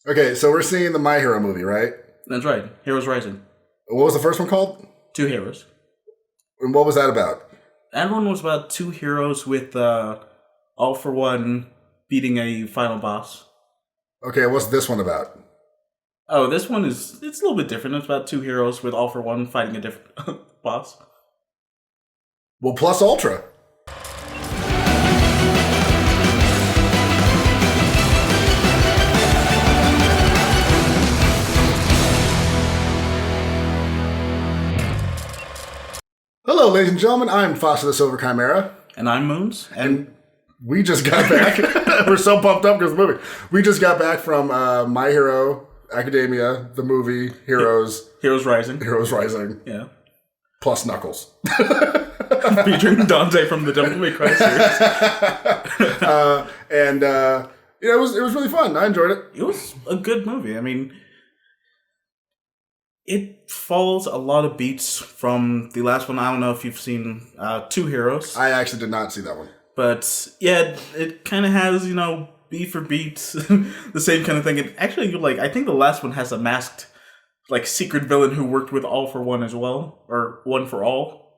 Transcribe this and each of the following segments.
Okay, so we're seeing the My Hero movie, right? That's right. Heroes Rising. What was the first one called? Two heroes. And what was that about? That one was about two heroes with all for one beating a final boss. Okay, what's this one about? Oh, this one it's a little bit different. It's about two heroes with all for one fighting a different boss. Well, plus Ultra. Hello, ladies and gentlemen. I'm Fasa the Silver Chimera. And I'm Moons. And we just got back. We're so pumped up because of the movie. We just got back from My Hero Academia, the movie Heroes. Heroes Rising. Heroes Rising. Yeah. Plus Knuckles. Featuring Dante from the Devil May Cry series. It was really fun. I enjoyed it. It was a good movie. I mean, it follows a lot of beats from the last one. I don't know if you've seen Two Heroes. I actually did not see that one. But yeah, it kind of has, beat for beat, the same kind of thing. And actually, I think the last one has a masked, secret villain who worked with All for One as well, or One for All.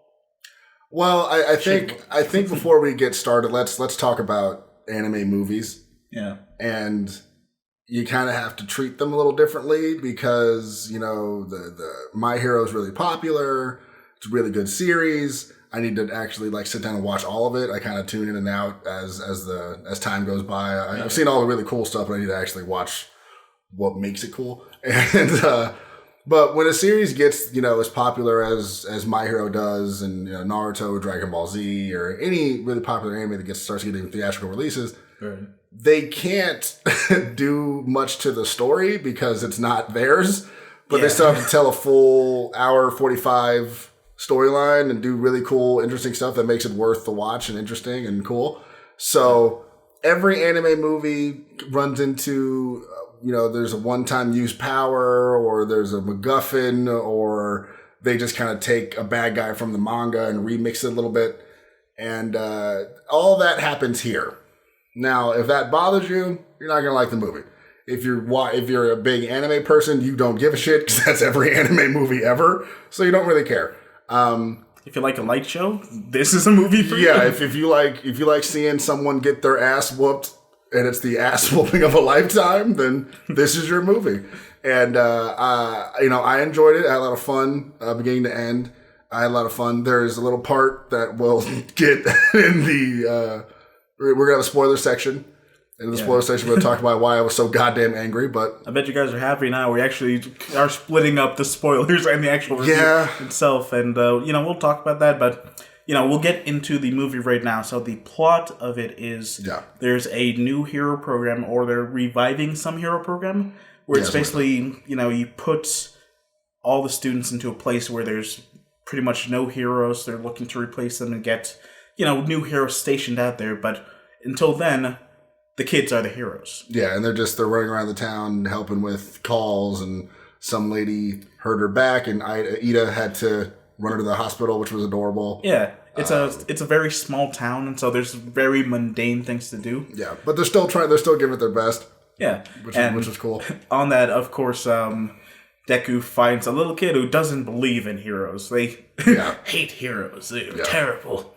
Well, I think before we get started, let's talk about anime movies. Yeah. And you kind of have to treat them a little differently because, the My Hero is really popular. It's a really good series. I need to actually sit down and watch all of it. I kind of tune in and out as time goes by. I've seen all the really cool stuff, but I need to actually watch what makes it cool. And but when a series gets as popular as My Hero does, and Naruto, Dragon Ball Z, or any really popular anime that starts getting theatrical releases, right, they can't do much to the story because it's not theirs. But they still have to tell a full hour 45 storyline and do really cool, interesting stuff that makes it worth the watch and interesting and cool. So every anime movie runs into, there's a one-time use power, or there's a MacGuffin, or they just kind of take a bad guy from the manga and remix it a little bit. And all that happens here. Now, if that bothers you, you're not going to like the movie. If you're a big anime person, you don't give a shit because that's every anime movie ever. So you don't really care. If you like a light show, this is a movie for you. Yeah, if you like seeing someone get their ass whooped and it's the ass whooping of a lifetime, then this is your movie. And I enjoyed it. I had a lot of fun beginning to end. I had a lot of fun. There's a little part that will get in the we're gonna have a spoiler section. In the spoiler section, we're going to talk about why I was so goddamn angry, but... I bet you guys are happy now. We actually are splitting up the spoilers and the actual review itself. And, we'll talk about that, but, we'll get into the movie right now. So the plot of it is there's a new hero program, or they're reviving some hero program, where it's basically, you put all the students into a place where there's pretty much no heroes. They're looking to replace them and get, new heroes stationed out there. But until then... the kids are the heroes. Yeah, and they're running around the town helping with calls, and some lady hurt her back, and Ida had to run her to the hospital, which was adorable. Yeah, it's a very small town, and so there's very mundane things to do. Yeah, but they're still giving it their best. Yeah, which was cool. On that, of course, Deku finds a little kid who doesn't believe in heroes. They hate heroes. They're terrible.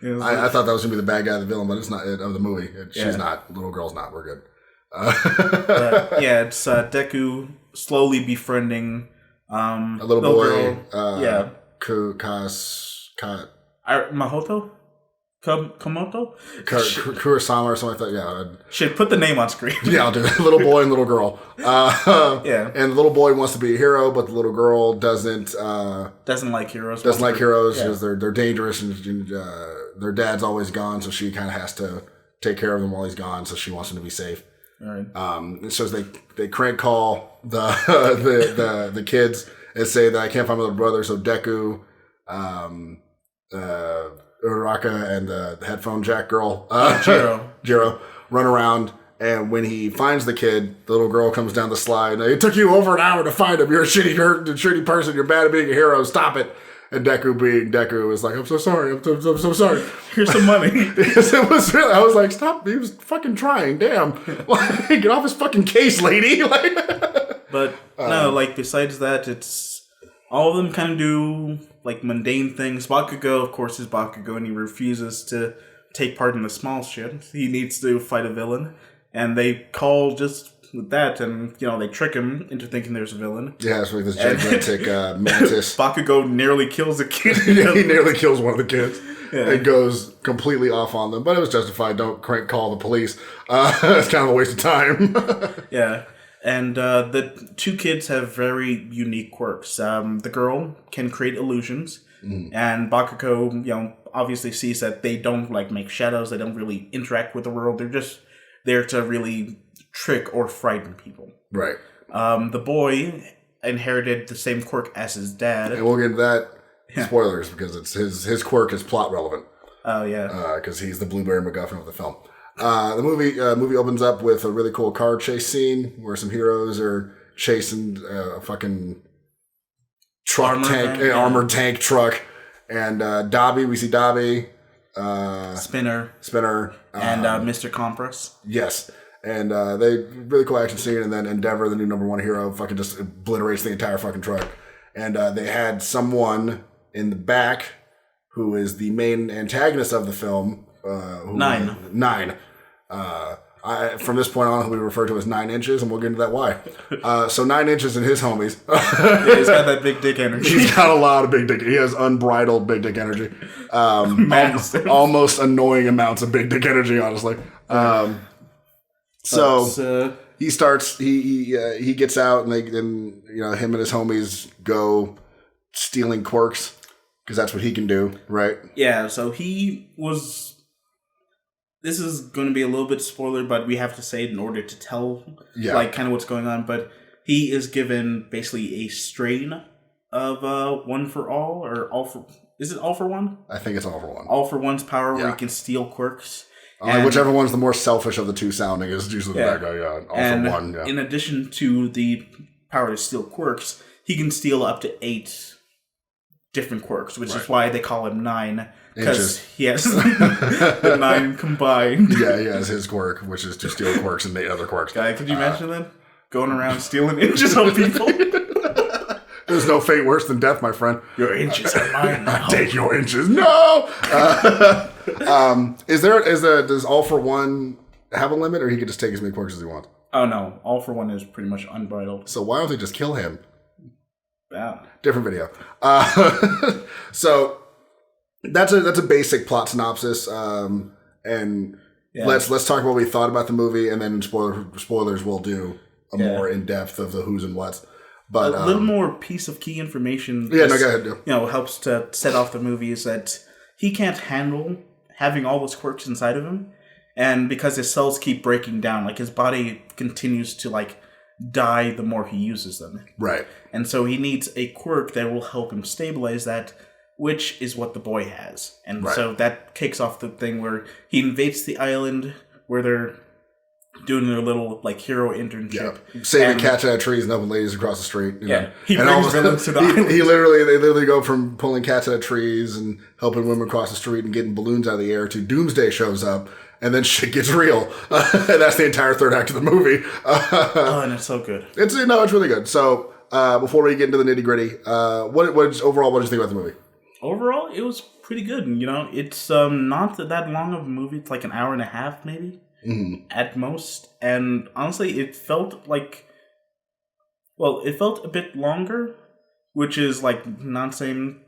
I thought that was going to be the bad guy, the villain, but it's not of the movie. She's not. Little girl's not. We're good. It's Deku slowly befriending a little boy. Girl. Mahoto? Komoto? Kurosama or something like that. Should put the name on screen. Yeah, I'll do it. Little boy and little girl. And the little boy wants to be a hero, but the little girl doesn't like heroes. Doesn't like heroes because they're dangerous, and their dad's always gone, so she kind of has to take care of them while he's gone. So she wants them to be safe. All right. So they crank call the kids and say that I can't find my little brother. So Deku, Uraraka, and the headphone jack girl, Jiro, run around. And when he finds the kid, the little girl comes down the slide. It took you over an hour to find him. You're a shitty person. You're bad at being a hero. Stop it. And Deku being Deku was like, I'm so sorry. I'm so sorry. Here's some money. It was really, I was like, stop. He was fucking trying. Damn. Like, get off his fucking case, lady. But no, like, besides that, it's all of them kind of do like mundane things. Bakugo, of course, is Bakugo, and he refuses to take part in the small shit. He needs to fight a villain. And they call just with that, and they trick him into thinking there's a villain. Yeah, it's like this gigantic mantis. Bakugo nearly kills a kid. Yeah, he nearly kills one of the kids. Yeah. And goes completely off on them, but it was justified. Don't call the police. It's kind of a waste of time. Yeah, and the two kids have very unique quirks. The girl can create illusions, and Bakugo, obviously sees that they don't make shadows. They don't really interact with the world. They're just there to really trick or frighten people. Right. The boy inherited the same quirk as his dad. And we'll get into that. Yeah. Spoilers, because it's his quirk is plot relevant. Oh, yeah. Because he's the Blueberry MacGuffin of the film. The movie opens up with a really cool car chase scene where some heroes are chasing a fucking armored tank truck. And Dobby, we see Dobby. Spinner. And Mr. Compress. Yes. And they really cool action scene, and then Endeavor, the new #1 hero, fucking just obliterates the entire fucking truck. And they had someone in the back who is the main antagonist of the film. Nine. From this point on, he'll be referred to as 9 inches, and we'll get into that why. So 9 inches and his homies. Yeah, he's got that big dick energy. He's got a lot of big dick. He has unbridled big dick energy. Almost annoying amounts of big dick energy, honestly. So he starts. He gets out, and him and his homies go stealing quirks because that's what he can do, right? Yeah. So he was. This is going to be a little bit spoiler, but we have to say it in order to tell, kind of what's going on. But he is given basically a strain of One for All, or All for. Is it All for One? I think it's All for One. All for One's power, where he can steal quirks. Whichever one's the more selfish of the two sounding is usually the bad guy. Yeah, All for One. Yeah. In addition to the power to steal quirks, he can steal up to 8 different quirks, which is why they call him 9. Because he has the 9 combined. Yeah, he has his quirk, which is to steal quirks and 8 other quirks. Guy, could you imagine that? Going around stealing inches on people? There's no fate worse than death, my friend. Your inches are mine now. Take your inches. No! Does All for One have a limit, or he could just take as many quirks as he wants? Oh, no. All for One is pretty much unbridled. So why don't they just kill him? Yeah. Different video. So that's a basic plot synopsis. Let's talk about what we thought about the movie, and then in spoilers we'll do a more in depth of the who's and what's. But a little more piece of key information. Yeah, no, go ahead. Helps to set off the movie is that he can't handle having all those quirks inside of him, and because his cells keep breaking down, his body continues to die the more he uses them. Right. And so he needs a quirk that will help him stabilize that, which is what the boy has. And so that kicks off the thing where he invades the island where they're doing their little hero internship. Yeah. Saving cats out of trees and helping ladies across the street. He brings villains to the island. They literally go from pulling cats out of trees and helping women across the street and getting balloons out of the air to Doomsday shows up. And then shit gets real. And that's the entire third act of the movie. And it's so good. It's really good. So, before we get into the nitty gritty, what did you think about the movie? Overall, it was pretty good. It's not that long of a movie. It's an hour and a half, maybe, at most. And honestly, it felt it felt a bit longer, which is not saying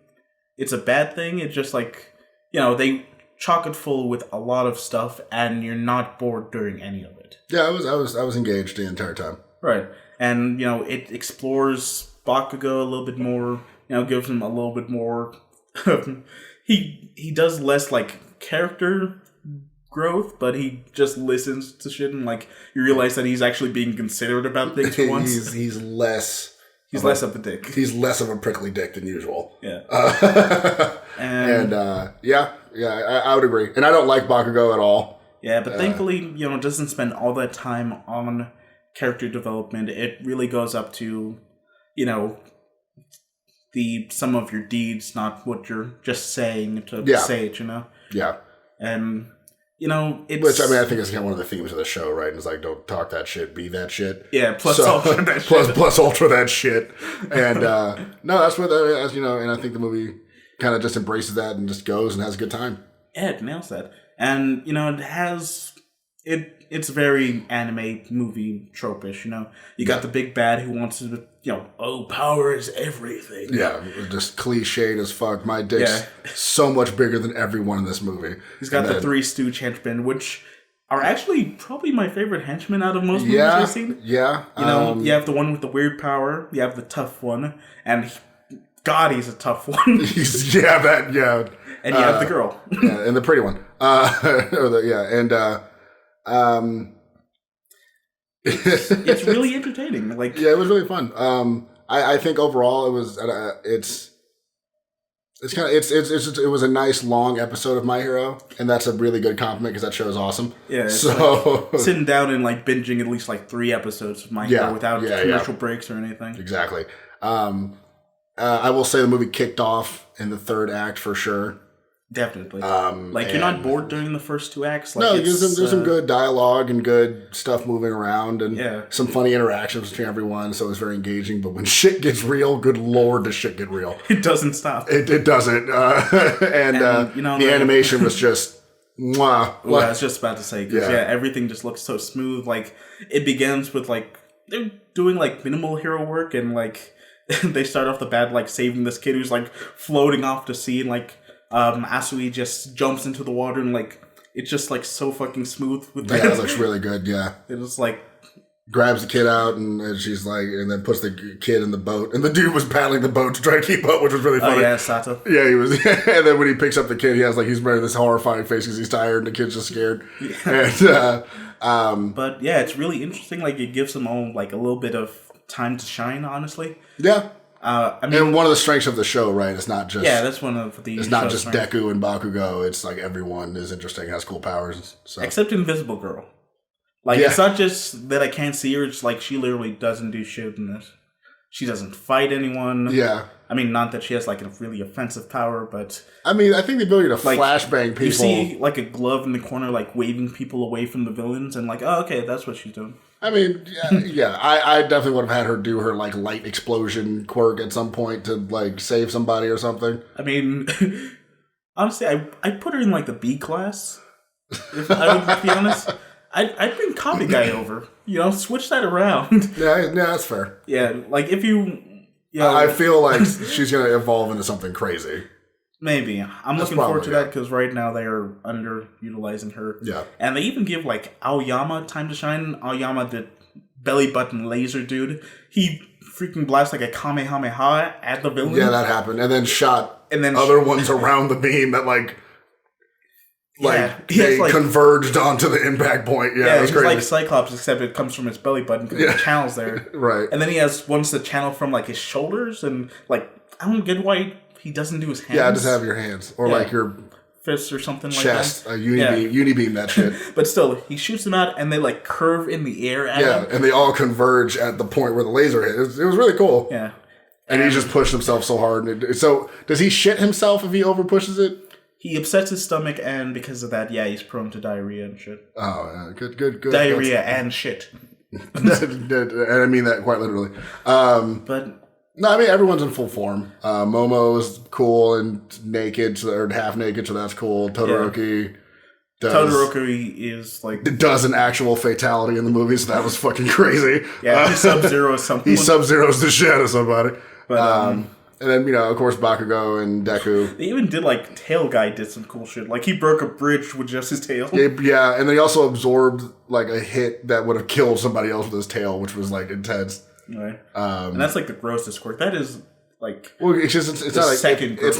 it's a bad thing. It's just they chock it full with a lot of stuff, and you're not bored during any of it. Yeah, I was engaged the entire time. Right, and it explores Bakugo a little bit more. Gives him a little bit more. He does less character growth, but he just listens to shit, and you realize that he's actually being considerate about things for once. He's less. He's less of a dick. He's less of a prickly dick than usual. Yeah. I would agree. And I don't like Bakugo at all. Yeah, but thankfully, it doesn't spend all that time on character development. It really goes up to, the sum of your deeds, not what you're just saying to say it, Yeah. And, it's... Which, I mean, I think is kind of one of the themes of the show, right? It's like, don't talk that shit, be that shit. Yeah, ultra that shit. Plus ultra that shit. And, no, that's what, as you know, and I think the movie kind of just embraces that and just goes and has a good time. Yeah, it nails that. And, it has... It's very anime movie trope-ish, You got the big bad who wants to, power is everything. Yeah, just cliched as fuck. My dick's so much bigger than everyone in this movie. He's got the Three Stooge henchmen, which are actually probably my favorite henchmen out of most movies I've seen. Yeah. You have the one with the weird power, you have the tough one, and God, he's a tough one. And you have the girl. And the pretty one. It's really entertaining. It was really fun. I think overall it was it was a nice long episode of My Hero, and that's a really good compliment because that show is awesome. Yeah, so sitting down and binging at least 3 episodes of My Hero without commercial breaks or anything. Exactly. I will say the movie kicked off in the third act for sure. Definitely. You're not bored during the first 2 acts. No, there's some good dialogue and good stuff moving around and some funny interactions between everyone, so it's very engaging. But when shit gets real, good lord, does shit get real. It doesn't stop. It doesn't. The animation was just mwah. Well, I was just about to say, because everything just looks so smooth. It begins with, they're doing, minimal hero work, and, they start off the bat, saving this kid who's, floating off to sea, and, Asui just jumps into the water and it's just so fucking smooth with that. Yeah, it looks really good. Yeah, it was grabs the kid out and she's and then puts the kid in the boat, and the dude was paddling the boat to try to keep up, which was really funny. Oh yeah, Sato. Yeah, he was. And then when he picks up the kid, he has he's wearing this horrifying face because he's tired and the kid's just scared. Yeah. And but yeah, it's really interesting. It gives them all a little bit of time to shine. Honestly. Yeah. And one of the strengths of the show, right? It's not just that's one of the. It's not just Deku and Bakugo. It's everyone is interesting, has cool powers. So. Except Invisible Girl. It's not just that I can't see her. It's she literally doesn't do shit in this. She doesn't fight anyone. Yeah. I mean, not that she has a really offensive power, but I mean, I think the ability to flashbang people. You see a glove in the corner, waving people away from the villains, and oh, okay, that's what she's doing. I mean, I definitely would have had her do her light explosion quirk at some point to save somebody or something. I mean, honestly, I put her in the B class. If I would be honest, I'd bring Copy Guy over. Switch that around. Yeah, that's fair. Yeah, if you. I feel she's gonna evolve into something crazy. Maybe. I'm looking forward to that because right now they are underutilizing her. Yeah. And they even give Aoyama time to shine. Aoyama, the belly button laser dude, he freaking blasts a Kamehameha at the villain. Yeah, that happened. And then shot other ones around the beam that they converged onto the impact point. Yeah, it was crazy. He's Cyclops, except it comes from his belly button because the channel's there. Right. And then he has ones that channel from his shoulders, and I don't get why he doesn't do his hands. Yeah, just have your hands. Or your fists or something chest, like that. Unibeam that shit. But still, he shoots them out and they curve in the air at him. And they all converge at the point where the laser hit. It was really cool. Yeah. And he just pushed himself so hard. So, does he shit himself if he over pushes it? He upsets his stomach, and because of that, he's prone to diarrhea and shit. Oh, yeah. Good. Diarrhea and shit. And I mean that quite literally. But... No, I mean, everyone's in full form. Momo's cool and naked, or half naked, so that's cool. Todoroki is does an actual fatality in the movie, so that was fucking crazy. Yeah, he Sub-Zero's something. He Sub-Zero's the shit out of somebody. But, and then, of course, Bakugo and Deku. They even did, Tail Guy did some cool shit. He broke a bridge with just his tail. Yeah, and they also absorbed, a hit that would have killed somebody else with his tail, which was, intense. Right. And that's, the grossest quirk. That is, well, it's just, it's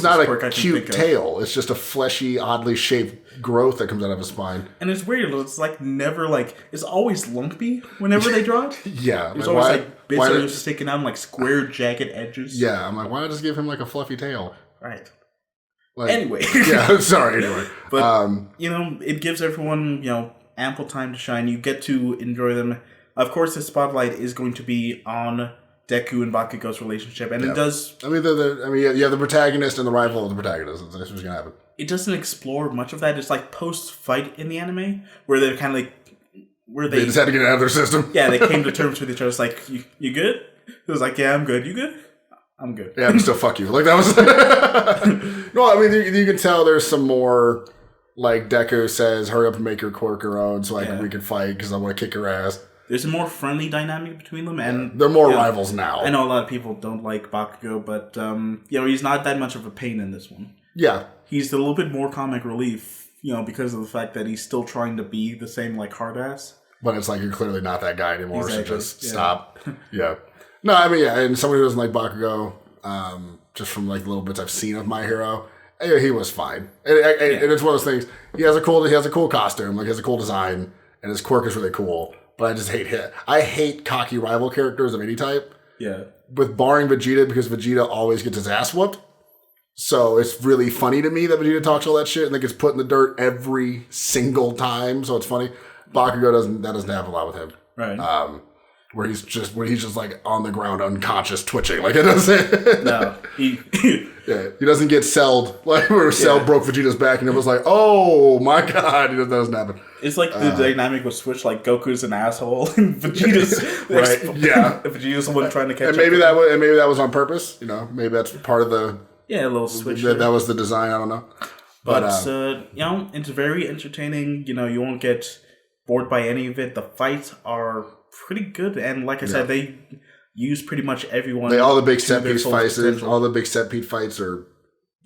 not a cute tail. It's just a fleshy, oddly shaped growth that comes out of his spine. And it's weird. It's, never, it's always lumpy whenever they draw it. Yeah. There's always, bits that are sticking out on, square, jagged edges. Yeah, I'm why not just give him, a fluffy tail? Right. Anyway. Yeah, sorry, anyway. But, it gives everyone, ample time to shine. You get to enjoy them. Of course, the spotlight is going to be on Deku and Bakugo's relationship, and it does. I mean, you have the protagonist and the rival of the protagonist. That's what's gonna happen. It doesn't explore much of that. It's like post-fight in the anime, where they're kind of like, they just had to get it out of their system. Yeah, they came to terms with each other. It's like, you good? It was like, yeah, I'm good. You good? I'm good. Yeah, I'm still fuck you. Like that was. No, I mean you can tell there's some more. Like Deku says, hurry up and make your quirk your own, so we can fight because I want to kick your ass. There's a more friendly dynamic between them, and they're more rivals now. I know a lot of people don't like Bakugo, but he's not that much of a pain in this one. Yeah, he's a little bit more comic relief, because of the fact that he's still trying to be the same like hard ass. But it's like you're clearly not that guy anymore, so just stop. Yeah. No, I mean and somebody who doesn't like Bakugo, just from like little bits I've seen of My Hero. He was fine, and it's one of those things. He has a cool costume, like he has a cool design, and his quirk is really cool. But I just hate him. I hate cocky rival characters of any type. Yeah, with barring Vegeta, because Vegeta always gets his ass whooped. So it's really funny to me that Vegeta talks all that shit and then gets put in the dirt every single time. So it's funny. Bakugo doesn't happen a lot with him, right? Where he's just like on the ground unconscious twitching, like it doesn't. No, he doesn't get celled like where Cell broke Vegeta's back and it was like, oh my god, that doesn't happen. It's like the dynamic was switched, like Goku's an asshole and Vegeta's right. Yeah, Vegeta's the one trying to catch. And maybe that was on purpose. Maybe that's part of the a little switch. That was the design. I don't know, but it's very entertaining. You won't get bored by any of it. The fights are pretty good, and like I said, they use pretty much everyone. All the big set piece fights, all the big set piece fights are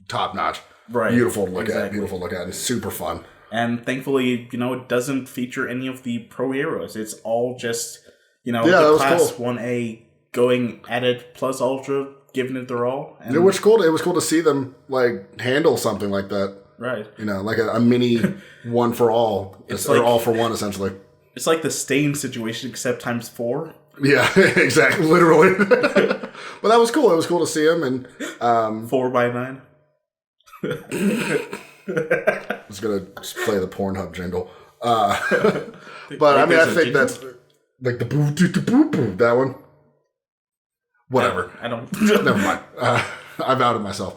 top notch. Right, beautiful to look at. Beautiful to look at. It's super fun. And thankfully, it doesn't feature any of the pro heroes. It's all just the class 1A going at it plus Ultra, giving it their all. And it was cool. It was cool to see them like handle something like that. Right. Like a mini one for all. It's like, all for one, essentially. It's like the Stain situation, except times 4. Yeah, exactly. Literally. But that was cool. It was cool to see him. And 4x9. I was going to play the Pornhub jingle. But I mean, I think that's like the boo doo boo boo, that one. Whatever. I don't. Never mind. I've outed myself.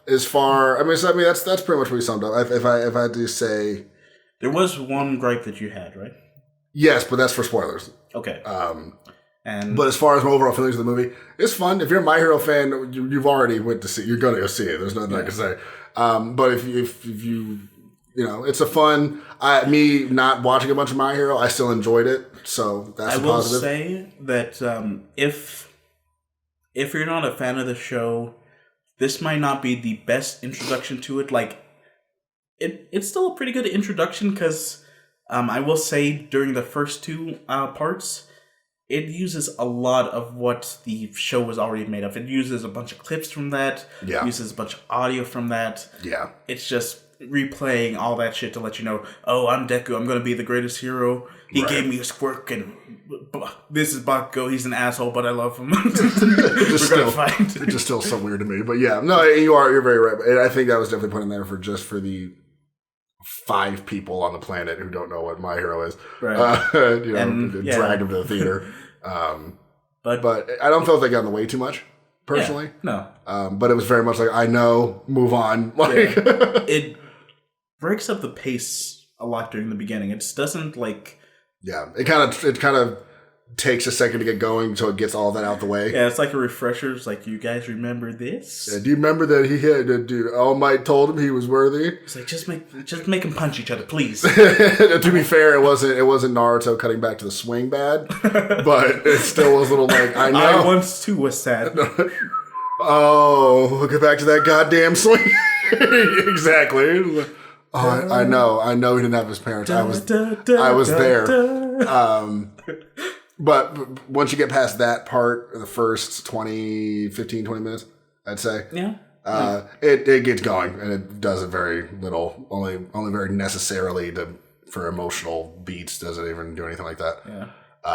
As far, that's pretty much what we summed up. If I had to say, there was one gripe that you had, right? Yes, but that's for spoilers. Okay. But as far as my overall feelings of the movie, it's fun. If you're a My Hero fan, you've already went to see. You're going to go see it. There's nothing I can say. But if you it's a fun. Me not watching a bunch of My Hero, I still enjoyed it. So that's positive. I will say that if you're not a fan of the show, this might not be the best introduction to it. Like, it's still a pretty good introduction because I will say during the first 2 parts, it uses a lot of what the show was already made of. It uses a bunch of clips from that. Yeah. It uses a bunch of audio from that. Yeah. It's just replaying all that shit to let you know, oh, I'm Deku. I'm going to be the greatest hero. He gave me his quirk, and this is Bakugo. He's an asshole, but I love him. We're going to fight. It's just still so weird to me. But yeah, no, you're very right. And I think that was definitely put in there for the 5 people on the planet who don't know what My Hero is. Right. Drag them to the theater. But I don't feel like they got in the way too much, personally. Yeah, no. But it was very much like, I know, move on. Like it breaks up the pace a lot during the beginning. It doesn't like... Yeah, it kind of takes a second to get going, so it gets all that out the way. Yeah, it's like a refresher. It's like, you guys remember this? Yeah, do you remember that he had dude? All Might told him he was worthy. It's like, just make them punch each other, please. To be fair, it wasn't Naruto cutting back to the swing bad, but it still was a little like, I know. I once too was sad. Oh, we'll get back to that goddamn swing. Exactly. Oh, I know he didn't have his parents. I was there. But once you get past that part, the first 15, 20 minutes, I'd say. Yeah. It gets going, and it does it very little, only very necessarily for emotional beats. Does it even do anything like that? Yeah.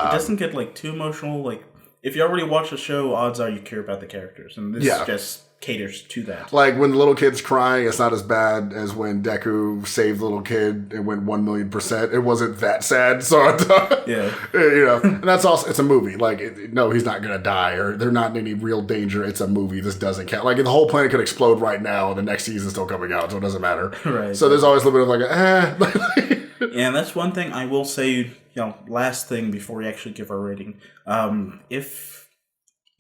It doesn't get like too emotional. Like if you already watch the show, odds are you care about the characters, and this just caters to that. Like, when the little kid's crying, it's not as bad as when Deku saved the little kid and went 1,000,000%. It wasn't that sad, so and that's also, it's a movie. Like, no, he's not gonna die, or they're not in any real danger. It's a movie. This doesn't count. Like, the whole planet could explode right now, and the next season's still coming out, so it doesn't matter. Right. So there's always a little bit of like, Yeah, and that's one thing I will say, last thing before we actually give our rating. If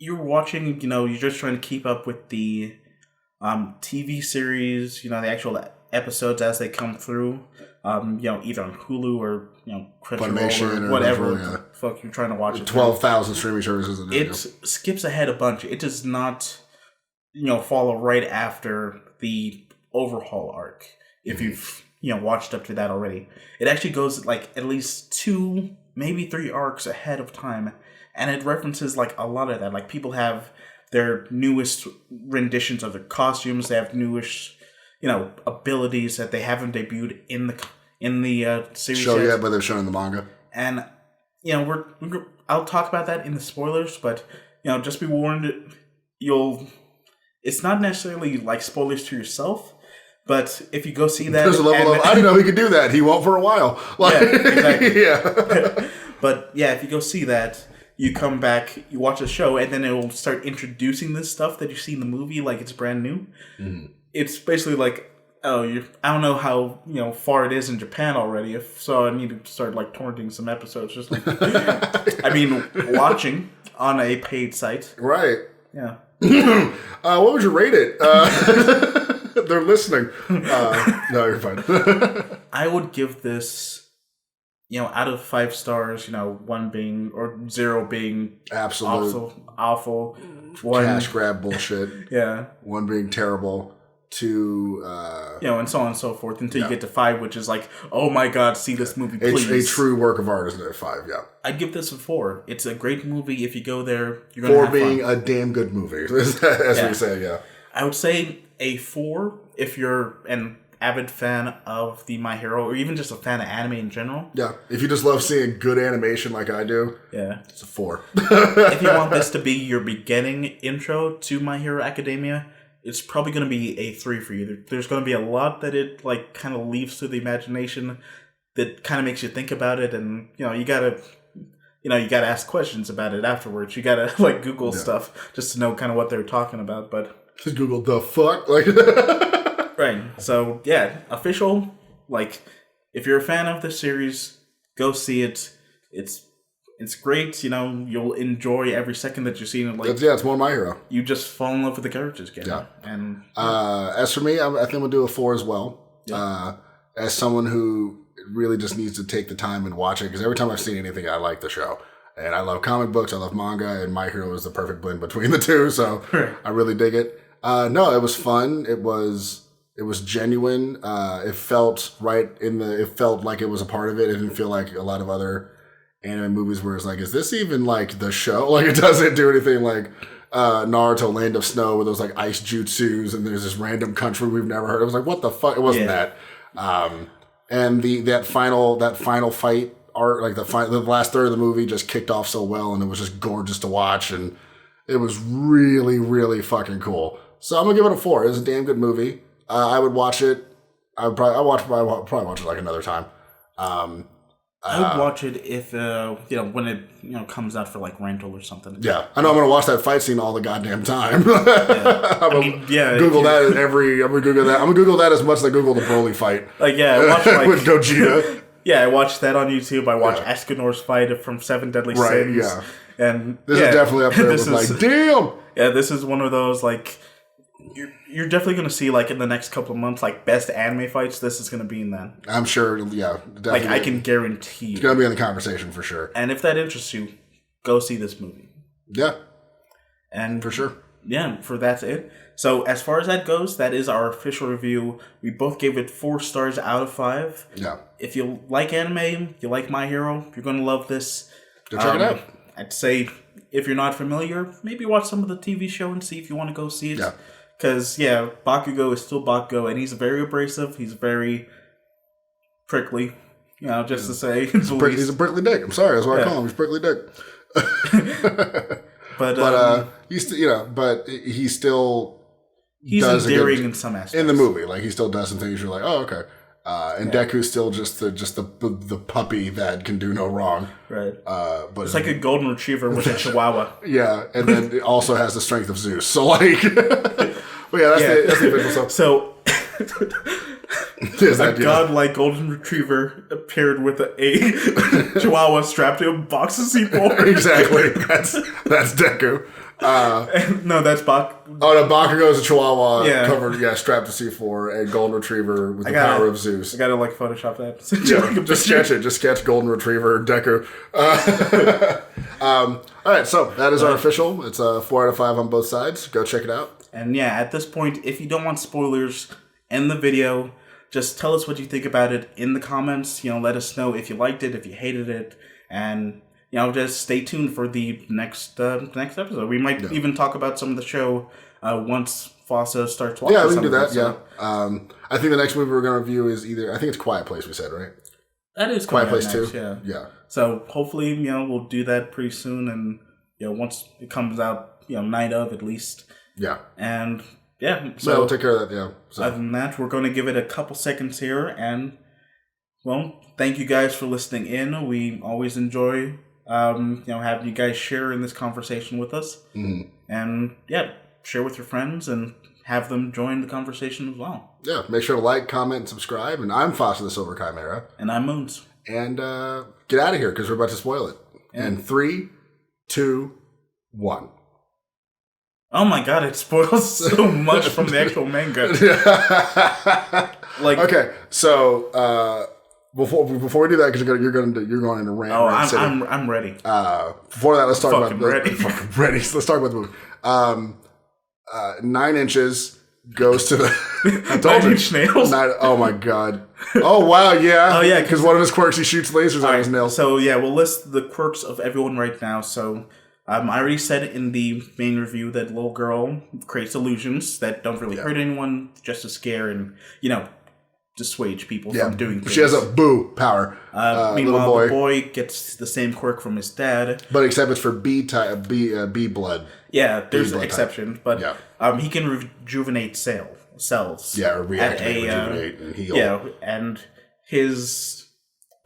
you're watching, you're just trying to keep up with the TV series, the actual episodes as they come through, either on Hulu or, Crunchyroll or whatever the fuck you're trying to watch it. 12,000 streaming services. It skips ahead a bunch. It does not, follow right after the overhaul arc. If you've, watched up to that already. It actually goes, like, at least 2, maybe 3 arcs ahead of time. And it references, like, a lot of that. Like, people have their newest renditions of their costumes. They have newest, abilities that they haven't debuted in the series show yet. But they're showing the manga. And, I'll talk about that in the spoilers, but, just be warned, it's not necessarily, like, spoilers to yourself, but if you go see that... There's a level of, I didn't know he could do that. He won't for a while. Like, yeah, exactly. Yeah. But, yeah, if you go see that... You come back, you watch the show, and then it will start introducing this stuff that you see in the movie like it's brand new. Mm. It's basically like, I don't know how far it is in Japan already, so I need to start like torrenting some episodes. Just like, watching on a paid site. Right. Yeah. What would you rate it? They're listening. No, you're fine. I would give this... out of 5 stars, 1 being, or 0 being absolute awful, 1 cash grab bullshit. 1 being terrible, 2, and so on and so forth until you get to 5, which is like, oh my god, see this movie, please. A true work of art, isn't it? 5, yeah. I'd give this a 4. It's a great movie. If you go there, you're gonna 4 have being fun. A damn good movie, as we say, yeah. I would say a 4 if you're an avid fan of the My Hero, or even just a fan of anime in general. Yeah, if you just love seeing good animation like I do, it's a 4. If you want this to be your beginning intro to My Hero Academia, it's probably going to be a 3 for you. There's going to be a lot that it like kind of leaves to the imagination that kind of makes you think about it, and you gotta ask questions about it afterwards. You gotta like Google stuff just to know kind of what they're talking about. But just Google the fuck like. Right. So, official, like, if you're a fan of the series, go see it. It's great, you'll enjoy every second that you see it. Like, it's more My Hero. You just fall in love with the characters again. Yeah. And as for me, I think I'm going to do a 4 as well. Yeah. As someone who really just needs to take the time and watch it, because every time I've seen anything, I like the show. And I love comic books, I love manga, and My Hero is the perfect blend between the two, so I really dig it. No, it was fun. It was genuine. It felt right it felt like it was a part of it. It didn't feel like a lot of other anime movies where it's like, is this even like the show? Like, it doesn't do anything like Naruto Land of Snow with those like ice jutsus and there's this random country we've never heard. It was like, what the fuck? It wasn't that. And that final fight art, like the last third of the movie just kicked off so well, and it was just gorgeous to watch, and it was really, really fucking cool. So I'm gonna give it a 4. It was a damn good movie. I would watch it. I'd probably watch it like another time. I would watch it if when it comes out for like rental or something. Yeah, I know I'm gonna watch that fight scene all the goddamn time. I'm gonna Google that. I'm gonna Google that as much as I Google the Broly fight. Like watch with Gogeta. Yeah, I watched that on YouTube. I watched Escanor's fight from Seven Deadly Sins. Yeah, and this is definitely up there with like, damn. Yeah, this is one of those like. You're definitely going to see, like, in the next couple of months, like, best anime fights. This is going to be in that. I'm sure, yeah. Definitely. Like, I can guarantee. It's going to be in the conversation for sure. And if that interests you, go see this movie. Yeah. And for sure. Yeah, that's it. So, as far as that goes, that is our official review. We both gave it 4 stars out of 5. Yeah. If you like anime, you like My Hero, you're going to love this. Go check it out. I'd say, if you're not familiar, maybe watch some of the TV show and see if you want to go see it. Yeah. Because, Bakugo is still Bakugo, and he's very abrasive. He's very prickly, just to say. He's a prickly dick. I'm sorry. That's what I call him. He's a prickly dick. but he's still he's endearing in some aspects in the movie. Like he still does some things you're like, oh, okay. And Deku's still just the puppy that can do no wrong. Right. But it's like a golden retriever with a chihuahua. Yeah, and then it also has the strength of Zeus. So like, but yeah, that's the official stuff. So a godlike golden retriever paired with a chihuahua strapped to a box of C4. Exactly. That's Deku. No, that's Bak. Oh, no, Bakugo is a chihuahua covered, strapped to C4, and golden retriever with the power of Zeus. I gotta Photoshop that. Just sketch it. Just sketch golden retriever, Deku. All right, so that is our official. It's 4 out of 5 on both sides. Go check it out. And yeah, at this point, if you don't want spoilers in the video, just tell us what you think about it in the comments. Let us know if you liked it, if you hated it, and just stay tuned for the next episode. We might even talk about some of the show once Fasa starts watching. Yeah, we can do that. Yeah. I think the next movie we're going to review is I think it's Quiet Place. We said, right? That is Quiet Place next, 2. Yeah. So hopefully, we'll do that pretty soon, and once it comes out, night of at least. Yeah. And yeah, so we'll take care of that. Yeah. So. Other than that, we're going to give it a couple seconds here, and thank you guys for listening in. We always enjoy. Having you guys share in this conversation with us. Mm-hmm. And, share with your friends and have them join the conversation as well. Yeah, make sure to like, comment, and subscribe. And I'm Fasa the Silver Chimera. And I'm Moons. And get out of here because we're about to spoil it. Yeah. And 3, 2, 1. Oh my god, it spoils so much from the actual manga. Okay, so... Before we do that, because you're going into rant. Oh, I'm ready. Before that, let's talk about ready. Ready. So let's talk about the movie. 9 inches goes to the. I told 9 inch nails. Oh my god. Oh wow, yeah. Oh yeah, because one of his quirks, he shoots lasers on his nails. So yeah, we'll list the quirks of everyone right now. So I already said in the main review that little girl creates illusions that don't really hurt anyone, just to scare and dissuade people from doing things. She has a boo power. Meanwhile, the boy gets the same quirk from his dad, but except it's for B type, B blood. Yeah, there's an exception, but he can rejuvenate cells. Yeah, or reactivate, rejuvenate, and heal. Yeah, and his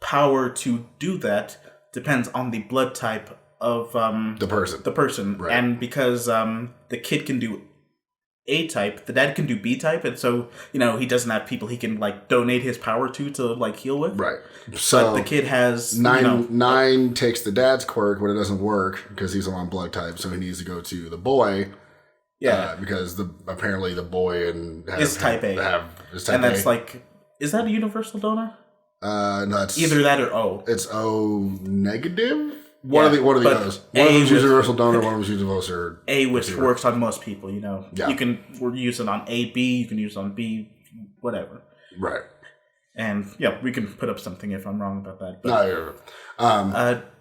power to do that depends on the blood type of the person, right. And because the kid can do A type, the dad can do B type, and so he doesn't have people he can donate his power to heal with. Right. So but the kid has nine takes the dad's quirk when it doesn't work because he's on blood type, so he needs to go to the boy. Yeah, because apparently the boy is type A. And that's is that a universal donor? No, it's either that or O. It's O negative. One of the O's. One of them's universal donor, one of them's universal A, which works on most people, Yeah. You can use it on A, B, you can use it on B, whatever. Right. And we can put up something if I'm wrong about that.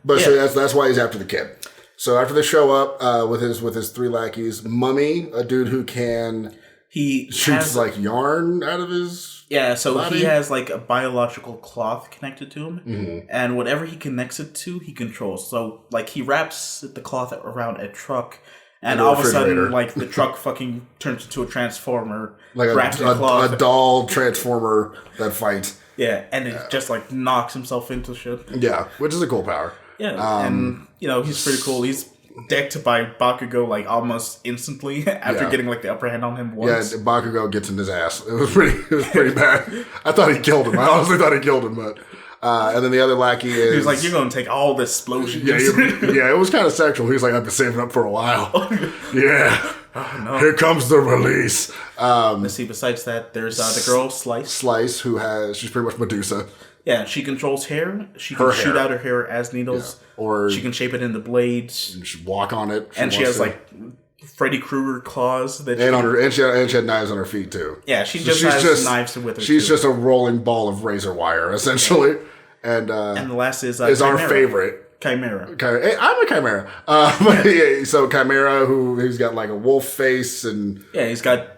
But so that's why he's after the kid. So after they show up with his 3 lackeys, Mummy, a dude who can shoots yarn out of his body. He has a biological cloth connected to him, and whatever he connects it to, he controls. So he wraps the cloth around a truck, and all of a sudden the truck fucking turns into a transformer, a doll transformer that fights. Yeah, and it just knocks himself into shit. Yeah, which is a cool power. Yeah, and he's pretty cool. He's decked by Bakugo almost instantly after getting the upper hand on him once. Yeah, Bakugo gets in his ass. It was pretty bad. I thought he killed him. I honestly thought he killed him, but and then the other lackey is he's like, you're gonna take all this explosion. Yeah, it was kind of sexual. He was like, I've been saving up for a while. Yeah. Oh, no. Here comes the release. Let's see, besides that, there's the girl, Slice, who she's pretty much Medusa. Yeah, she controls hair. She can shoot out her hair as needles. Yeah. Or she can shape it into blades. And she walk on it. And she has Freddy Krueger claws. And she had knives on her feet too. Yeah, she has knives with her. She's just a rolling ball of razor wire, essentially. And the last is our favorite. Chimera. Hey, I'm a Chimera. So Chimera, who's got a wolf face and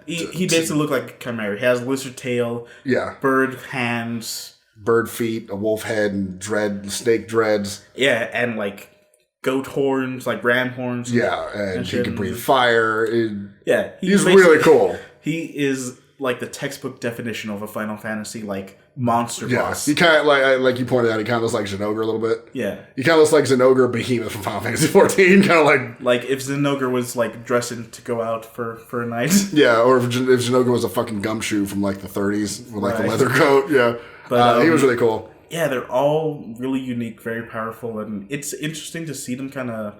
he basically looks like a Chimera. He has a lizard tail. Yeah. Bird hands. Bird feet, a wolf head, and snake dreads. Yeah, and goat horns, like ram horns. Yeah, and he can breathe fire. He's really cool. He is like the textbook definition of a Final Fantasy like monster boss. He kind of like you pointed out. He kind of looks like Zinogre a little bit. Yeah, he kind of looks like Zinogre Behemoth from Final Fantasy 14. Kind of like if Zinogre was like dressing to go out for a night. Yeah, or if Zinogre was a fucking gumshoe from like the 30s with like the leather coat. Yeah, but he was really cool. Yeah, they're all really unique, very powerful, and it's interesting to see them kind of,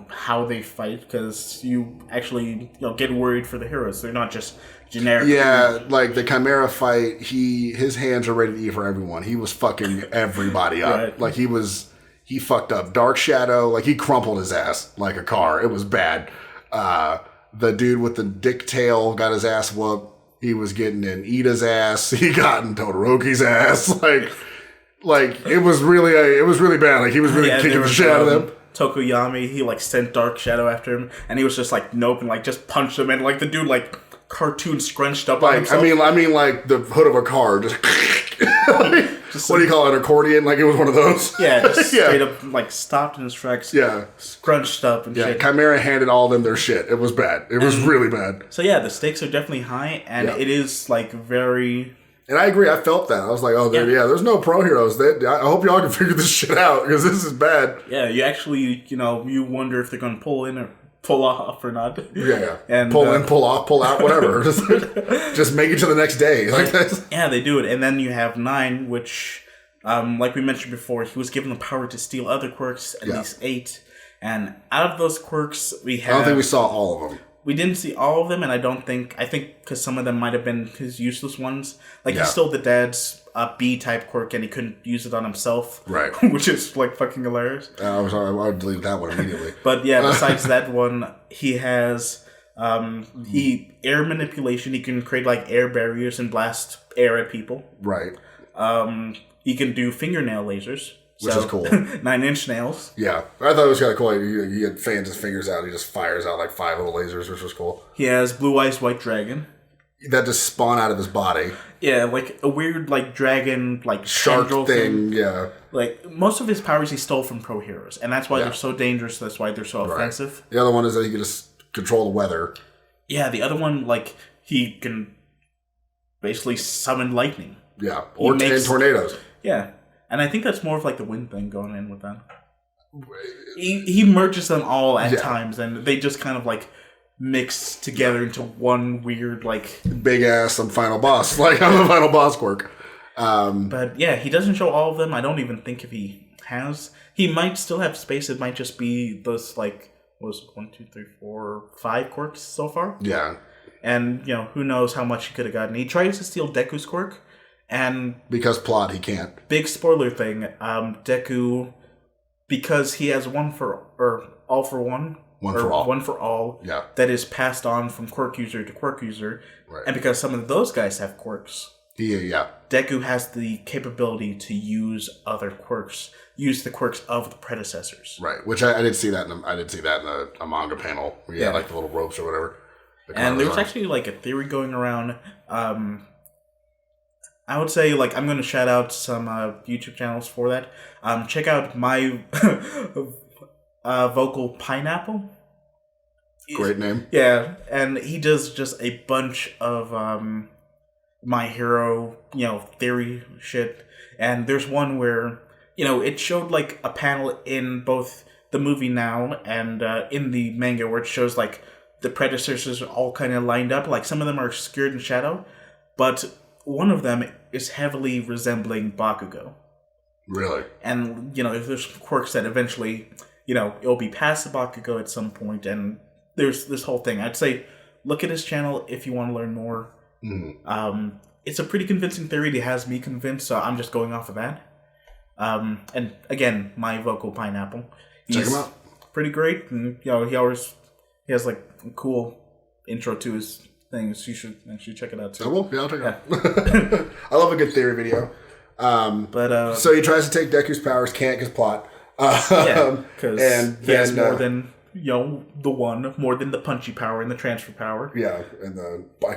how they fight, because you actually, get worried for the heroes. They're not just generic. Yeah, like the Chimera fight, his hands are ready to eat for everyone. He was fucking everybody up. Right. Like he fucked up Dark Shadow, like he crumpled his ass like a car. It was bad. The dude with the dick tail got his ass whooped. He was getting in Ida's ass. He got in Todoroki's ass. Like it was really bad. Like he was really kicking the shit out of them. Tokoyami, he like sent Dark Shadow after him, and he was just like nope, and like just punched him, and like the dude like cartoon scrunched up on himself. I mean like the hood of a car, just what do you call it, an accordion? Like it was one of those. Yeah, just straight up like stopped in his tracks. Yeah, scrunched up and shit. Chimera handed all of them their shit. It was bad. It was really bad. So yeah, the stakes are definitely high, and it is like very. And I agree. I felt that. I was like, oh, there's no pro heroes. I hope y'all can figure this shit out because this is bad. Yeah, you actually, you wonder if they're going to pull in or pull off or not. Yeah. And pull in, pull off, pull out, whatever. just make it to the next day. Like that. Yeah, they do it. And then you have 9, which, like we mentioned before, he was given the power to steal other quirks, at least 8. And out of those quirks, we have... I don't think we saw all of them. We didn't see all of them, and I think because some of them might have been his useless ones. Like, he stole the dad's B-type quirk, and he couldn't use it on himself. Right. Which is, like, fucking hilarious. I would delete that one immediately. But, yeah, besides that one, he has air manipulation. He can create, like, air barriers and blast air at people. Right. He can do fingernail lasers. Which is cool. 9-inch nails. Yeah. I thought it was kind of cool. He had fans his fingers out. He just fires out like 5 little lasers, which was cool. He has Blue Eyes White Dragon. That just spawn out of his body. Yeah, like a weird like dragon, like shark thing. Yeah. Like most of his powers he stole from pro heroes. And that's why they're so dangerous. That's why they're so offensive. The other one is that he can just control the weather. Yeah, the other one, like, he can basically summon lightning. Yeah. Or tornadoes. Yeah. And I think that's more of like the wind thing going in with that. He merges them all at times, and they just kind of like mix together into one weird like big ass final boss. Like I'm the final boss quirk. But yeah, he doesn't show all of them. I don't even think if he has. He might still have space. It might just be those like what was it, 1, 2, 3, 4, 5 quirks so far. Yeah. And who knows how much he could have gotten. He tries to steal Deku's quirk. And because plot, he can't. Big spoiler thing. Deku, because he has all for all. Yeah. That is passed on from quirk user to quirk user. Right. And because some of those guys have quirks. Yeah. Deku has the capability to use other quirks, use the quirks of the predecessors. Right. Which I did see that. In a manga panel. Where you had like the little ropes or whatever. And there was actually like a theory going around. I would say, like, I'm going to shout out some YouTube channels for that. Check out my Vocal Pineapple. Great name. Yeah, and he does just a bunch of My Hero, theory shit. And there's one where, it showed, like, a panel in both the movie now and in the manga where it shows, like, the predecessors are all kind of lined up. Like, some of them are obscured in shadow, but one of them is heavily resembling Bakugo. Really? And, there's quirks that eventually, it'll be past the Bakugo at some point, and there's this whole thing. I'd say look at his channel if you want to learn more. Mm-hmm. It's a pretty convincing theory that has me convinced, so I'm just going off of that. And again, my Vocal Pineapple. Check him out. Pretty great, and, he has, like, a cool intro to his things. You should actually check it out too. I will. Yeah, I'll check it out. I love a good theory video. So he tries to take Deku's powers, can't because plot. Because he has more than more than the punchy power and the transfer power. Yeah, and I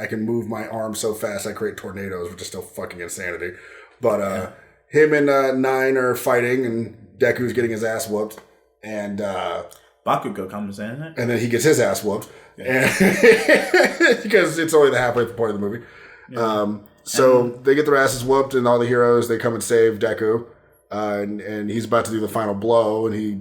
can move my arm so fast I create tornadoes, which is still fucking insanity. But him and 9 are fighting, and Deku's getting his ass whooped, and Bakugo comes in, and then he gets his ass whooped, because it's only the halfway point of the movie. Yeah. So they get their asses whooped, and all the heroes, they come and save Deku. And he's about to do the final blow, and he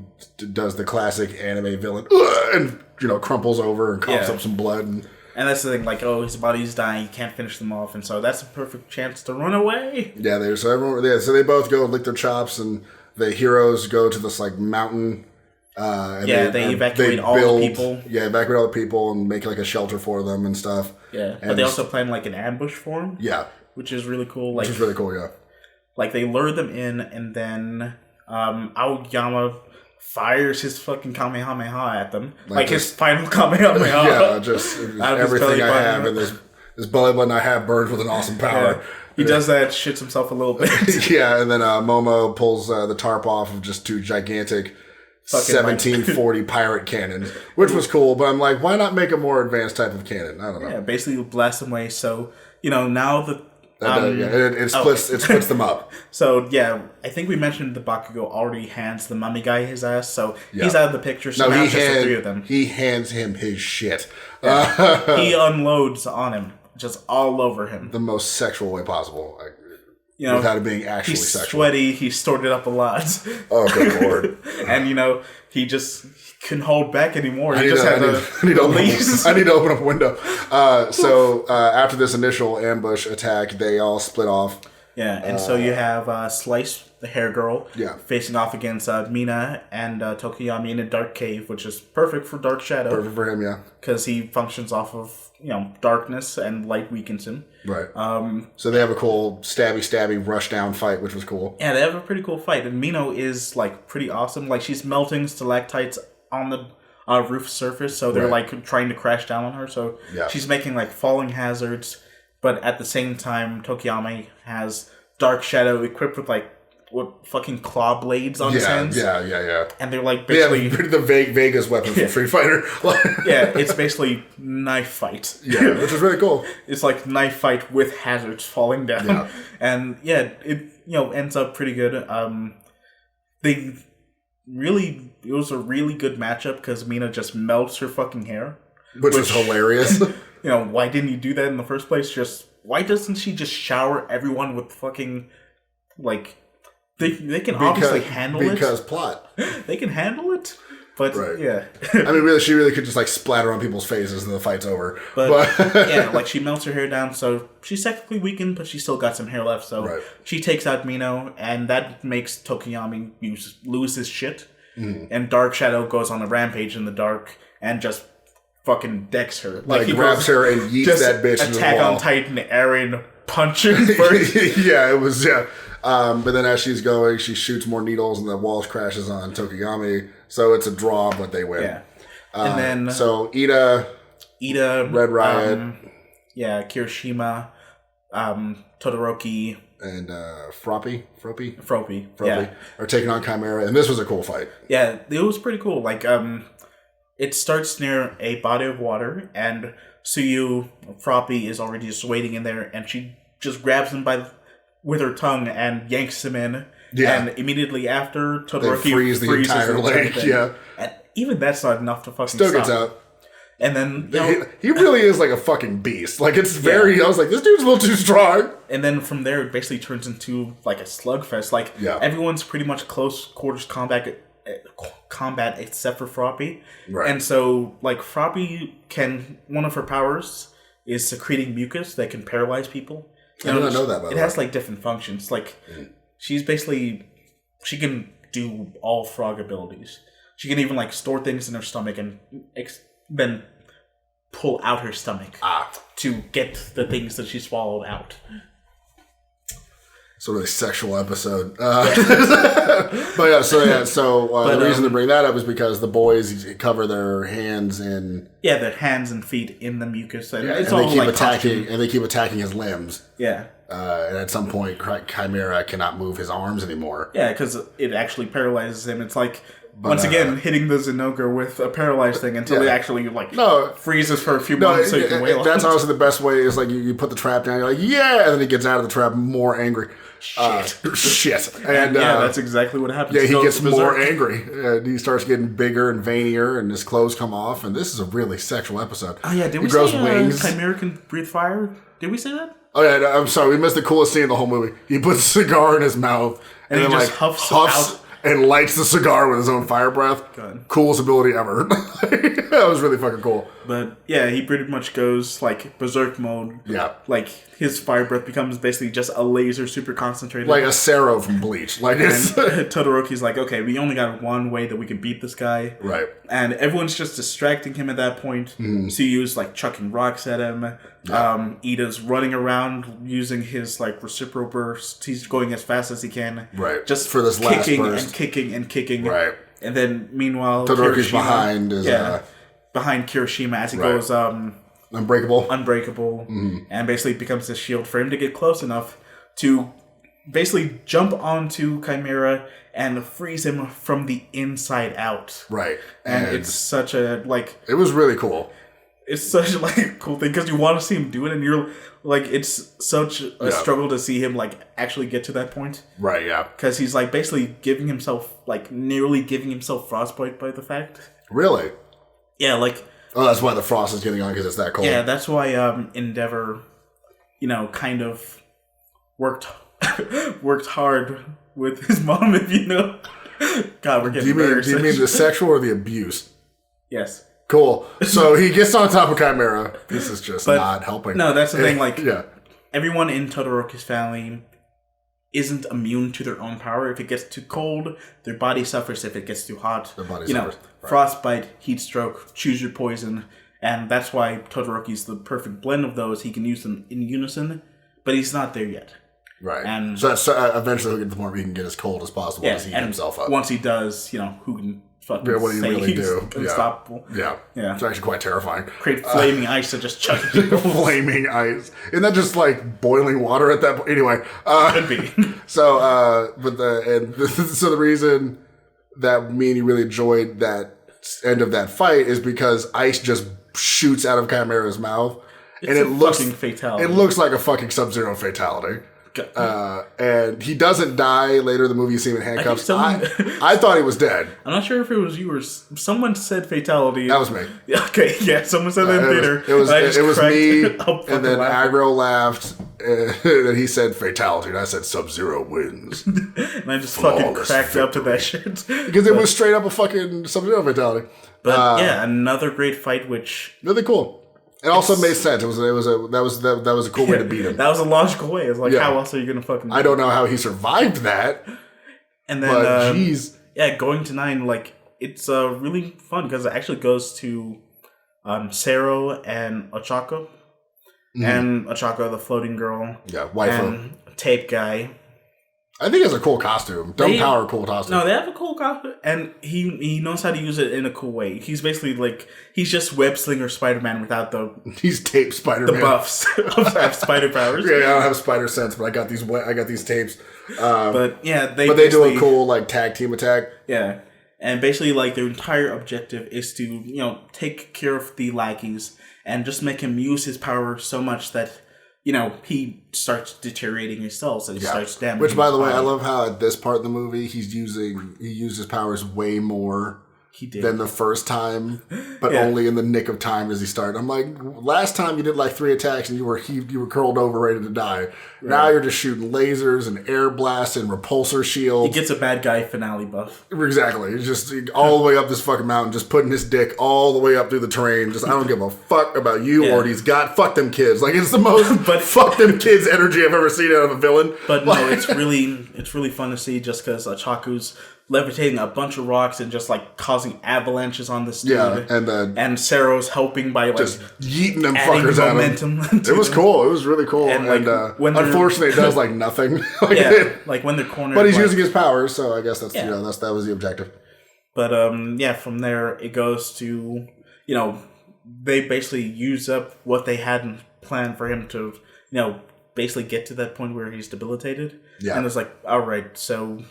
does the classic anime villain, and crumples over and coughs up some blood. And that's the thing, like, his body's dying, you can't finish them off, and so that's a perfect chance to run away. Yeah, so they both go and lick their chops, and the heroes go to this like mountain. And they evacuate all the people. Yeah, evacuate all the people and make like a shelter for them and stuff. Yeah, but they also plan like an ambush for them. Yeah, which is really cool. Which is really cool. Yeah. Like, they lure them in, and then Aoyama fires his fucking Kamehameha at them. Like his final Kamehameha. Yeah, just everything I have, and this belly button I have burns with an awesome power. Yeah. He does that, shits himself a little bit. Yeah, and then Momo pulls the tarp off of just two gigantic 1740 pirate cannons, which was cool, but I'm like, why not make a more advanced type of cannon? I don't know. Yeah, basically blast them away, so, now the... it splits them up. So, yeah, I think we mentioned the Bakugo already hands the mummy guy his ass, so he's out of the picture, so now it's just the three of them. He hands him his shit. He unloads on him, just all over him. The most sexual way possible. Without it being actually he's sexual. Sweaty, he stored it up a lot. Oh, good lord. And, he just couldn't hold back anymore. I need to open up a window. So after this initial ambush attack, they all split off. Yeah, and so you have Slice, the hair girl, facing off against Mina and Tokoyami in a dark cave, which is perfect for Dark Shadow. Perfect for him, yeah. Because he functions off of, darkness, and light weakens him. Right. So they have a cool stabby rush down fight, which was cool. Yeah, they have a pretty cool fight, and Mino is, like, pretty awesome. Like, she's melting stalactites on the roof surface, so they're, like, trying to crash down on her. So she's making, like, falling hazards, but at the same time, Tokoyami has Dark Shadow equipped with, like, fucking claw blades on his hands. Yeah. And they're, like, basically... Yeah, the Vegas weapon from Street Fighter. Yeah, it's basically knife fight. Yeah, which is really cool. It's like knife fight with hazards falling down. Yeah. And, it, ends up pretty good. It was a really good matchup because Mina just melts her fucking hair. Which was hilarious. Why didn't you do that in the first place? Why doesn't she just shower everyone with fucking, like... They can obviously handle it. Because plot. They can handle it, but yeah. I mean, really, she really could just, like, splatter on people's faces and the fight's over. But yeah, like, she melts her hair down, so she's technically weakened, but she's still got some hair left, so she takes out Mino, and that makes Tokoyami lose his shit. And Dark Shadow goes on a rampage in the dark and just fucking decks her. Like he grabs her and yeets that bitch into the wall. Attack on Titan, Aaron, punch her first. Yeah, it was, but then as she's going, she shoots more needles and the wall crashes on Tokoyami. So it's a draw, but they win. Yeah. And then... So Ida, Red Riot. Kirishima, Todoroki... And Froppy are taking on Chimera. And this was a cool fight. Yeah, it was pretty cool. Like, it starts near a body of water, and Suyu, Froppy, is already just waiting in there, and she just grabs him with her tongue and yanks him in. Yeah. And immediately after, Todoroki freezes the entire leg. Yeah. And even that's not enough to fucking Still gets out. And then... he really is like a fucking beast. Like, it's very... I was like, this dude's a little too strong. And then from there, it basically turns into, like, a slugfest. Like, everyone's pretty much close quarters combat except for Froppy. Right. And so, like, Froppy can... One of her powers is secreting mucus that can paralyze people. I did not know that, by the way. It has, like, different functions. Like, she's basically... She can do all frog abilities. She can even, like, store things in her stomach and... then pull out her stomach to get the things that she swallowed out. It's a really sexual episode. The reason to bring that up is because the boys cover their hands in... Yeah, their hands and feet in the mucus. And it's all they keep like attacking, and they keep attacking his limbs. Yeah. And at some point, Chimera cannot move his arms anymore. Yeah, because it actually paralyzes him. It's like... Once again, hitting the Zenogre with a paralyzed thing until it actually freezes for a few moments so you can wail on That's honestly the best way is like you put the trap down, you're like, yeah, and then he gets out of the trap more angry. Shit. And that's exactly what happens. Yeah, he gets more angry. And he starts getting bigger and veinier, and his clothes come off. And this is a really sexual episode. Oh, yeah. Did we say wings. Chimera can breathe fire? Did we say that? Oh, yeah. No, I'm sorry. We missed the coolest scene in the whole movie. He puts a cigar in his mouth. And then, just huffs out. And lights the cigar with his own fire breath. God. Coolest ability ever. That was really fucking cool. But yeah, he pretty much goes like berserk mode. Yeah. Like his fire breath becomes basically just a laser super concentrated. Like a Sero from Bleach. Like it's Todoroki's like, okay, we only got one way that we can beat this guy. Right. And everyone's just distracting him at that point. Tsuyu's like chucking rocks at him. Yeah. Ida's running around using his like reciprocal burst. He's going as fast as he can. Right. Just for this last burst. And kicking and kicking. Right. And then meanwhile Todoroki's behind behind Kirishima as he goes Unbreakable. And basically becomes a shield for him to get close enough to basically jump onto Chimera and freeze him from the inside out. Right. And it's such a it was really cool. It's such a cool thing because you want to see him do it, and you're like, it's such a struggle to see him actually get to that point. Right. Yeah. Because he's basically giving himself nearly giving himself frostbite by the fact. Really? Yeah. Oh, that's why the frost is getting on because it's that cold. Yeah, that's why Endeavor, kind of worked hard with his mom. If you know, God, we're getting. Do you mean the sexual or the abuse? Yes. Cool. So he gets on top of Chimera. This is just not helping. No, that's the thing. Everyone in Todoroki's family isn't immune to their own power. If it gets too cold, their body suffers. If it gets too hot, their body suffers. Right. Frostbite, heat stroke, choose your poison. And that's why Todoroki's the perfect blend of those. He can use them in unison, but he's not there yet. Right. And so eventually he'll get to the point where he can get as cold as possible to heat himself up. Once he does, who can fucking what do you really do? Unstoppable. Yeah. It's actually quite terrifying. Create flaming ice to just chuck people. Flaming ice. Isn't that just boiling water at that point? Anyway. Could be. So, so the reason that me and you really enjoyed that end of that fight is because ice just shoots out of Chimera's mouth. It's a fucking fatality. It looks like a fucking Sub-Zero fatality. And he doesn't die later in the movie. You see him in handcuffs. I thought he was dead. I'm not sure if it was you or someone said fatality. That was me. Okay, yeah, someone said that in theater. It was me, and then Agro laughed, and he said fatality, and I said Sub-Zero wins. And I just fucking cracked up to that shit. Because it was straight up a fucking Sub-Zero fatality. But another great fight, which really cool. It also made sense. That was a cool way to beat him. That was a logical way. It's how else are you gonna fucking? I don't know how he survived that. And then, jeez, going to 9, it's really fun because it actually goes to Sero and Ochako, and Ochako, the floating girl, waifu, and Tape Guy. I think it's a cool costume. Dumb Power, cool costume. No, they have a cool costume, and he knows how to use it in a cool way. He's basically he's just Web Slinger Spider-Man without he's Tape Spider-Man. The buffs of spider powers. Yeah, I don't have spider sense, but I got these tapes. But they do a cool tag team attack. Yeah, and basically their entire objective is to take care of the lackeys and just make him use his power so much that he starts deteriorating his cells and he starts damaging. Which, by the way, I love how at this part of the movie he used his powers way more than the first time, but only in the nick of time as he started. I'm like, last time you did 3 attacks and you were curled over ready to die. Right. Now you're just shooting lasers and air blasts and repulsor shields. He gets a bad guy finale buff. Exactly. He's just all the way up this fucking mountain, just putting his dick all the way up through the terrain. Just, I don't give a fuck about you or he's got fuck them kids. It's the most but fuck them kids energy I've ever seen out of a villain. But no, it's really fun to see just because Chaku's levitating a bunch of rocks and just causing avalanches on this dude. Yeah, and Sero's helping by just yeeting them fuckers at him. It was cool. It was really cool. And unfortunately, it does nothing. When they're cornered. But he's using his powers, so I guess that was the objective. But from there it goes to they basically use up what they hadn't planned for him to basically get to that point where he's debilitated. Yeah, and it's all right, so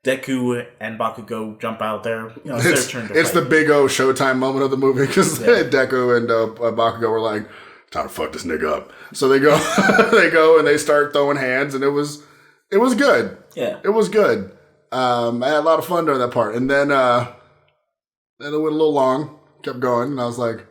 Deku and Bakugo jump out there. It's their turn to fight. It's the big O Showtime moment of the movie because Deku and Bakugo were like, time to fuck this nigga up. So they go and they start throwing hands, and it was It was good. Yeah. It was good. I had a lot of fun during that part. And then it went a little long. Kept going. And I was like...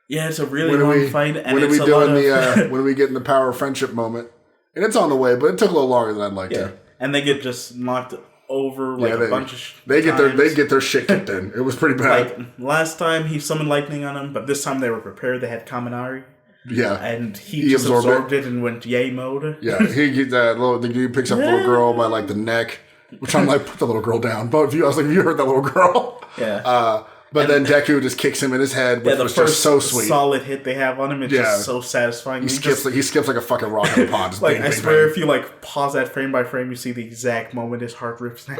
Yeah, it's a really long fight. And when are we getting the power of friendship moment? And it's on the way, but it took a little longer than I'd like to. And they get just knocked over a bunch of they get their shit kicked in. It was pretty bad. Like, last time he summoned lightning on them, but this time they were prepared. They had Kaminari. Yeah. And he just absorbed it and went yay mode. Yeah. He picks up the little girl by like the neck, which I'm like, put the little girl down. But I was like, you heard that little girl? Yeah. But then Deku just kicks him in his head, which was just so sweet. Solid hit they have on him, it's just so satisfying. He skips like a fucking rock in a pond. Like, I swear, if you like pause that frame by frame, you see the exact moment his heart rips out.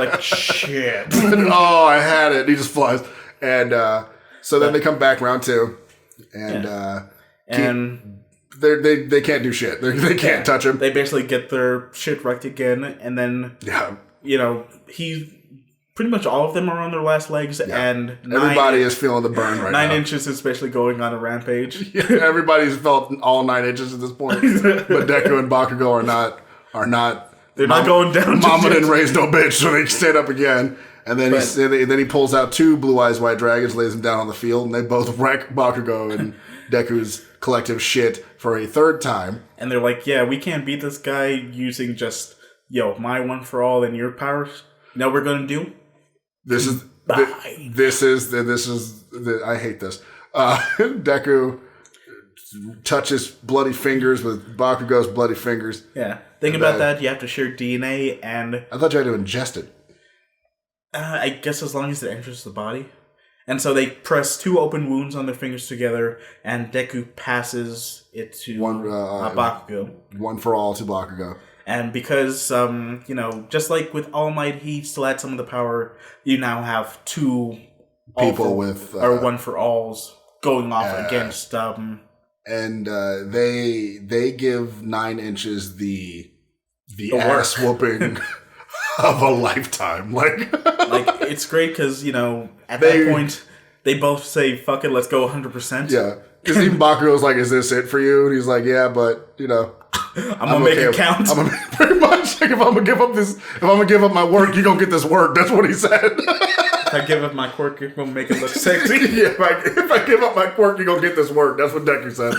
Like, shit. Oh, I had it. He just flies. And so then they come back round two. And they can't do shit. They can't touch him. They basically get their shit wrecked again, and then pretty much all of them are on their last legs, and everybody is feeling the burn right now. 9 inches is basically going on a rampage. Yeah, everybody's felt all 9 inches at this point, but Deku and Bakugo are not. They're not going down. Mama didn't raise no bitch, so they stand up again. And then he pulls out 2 blue eyes white dragons, lays them down on the field, and they both wreck Bakugo and Deku's collective shit for a third time. And they're like, "Yeah, we can't beat this guy using just my one for all and your powers. You know what we're gonna do? I hate this. Deku touches bloody fingers with Bakugo's bloody fingers. Yeah. Think about that. You have to share DNA, and I thought you had to ingest it. I guess as long as it enters the body. And so they press 2 open wounds on their fingers together, and Deku passes it to Bakugo. One for all to Bakugo. And because, just like with All Might, he still had some of the power, you now have 2 people with... one for alls going off against... and they give 9 inches the ass whooping of a lifetime. Like it's great because, at that point, they both say, fuck it, let's go 100%. Yeah. Because even Bakugo's like, is this it for you? And he's like, yeah, but, I'm gonna make it count. Pretty much. Like, if I'm gonna give up my work, you're gonna get this work. That's what he said. If I give up my quirk, you're gonna make it look sexy. Yeah, if I give up my quirk, you're gonna get this work. That's what Deku said.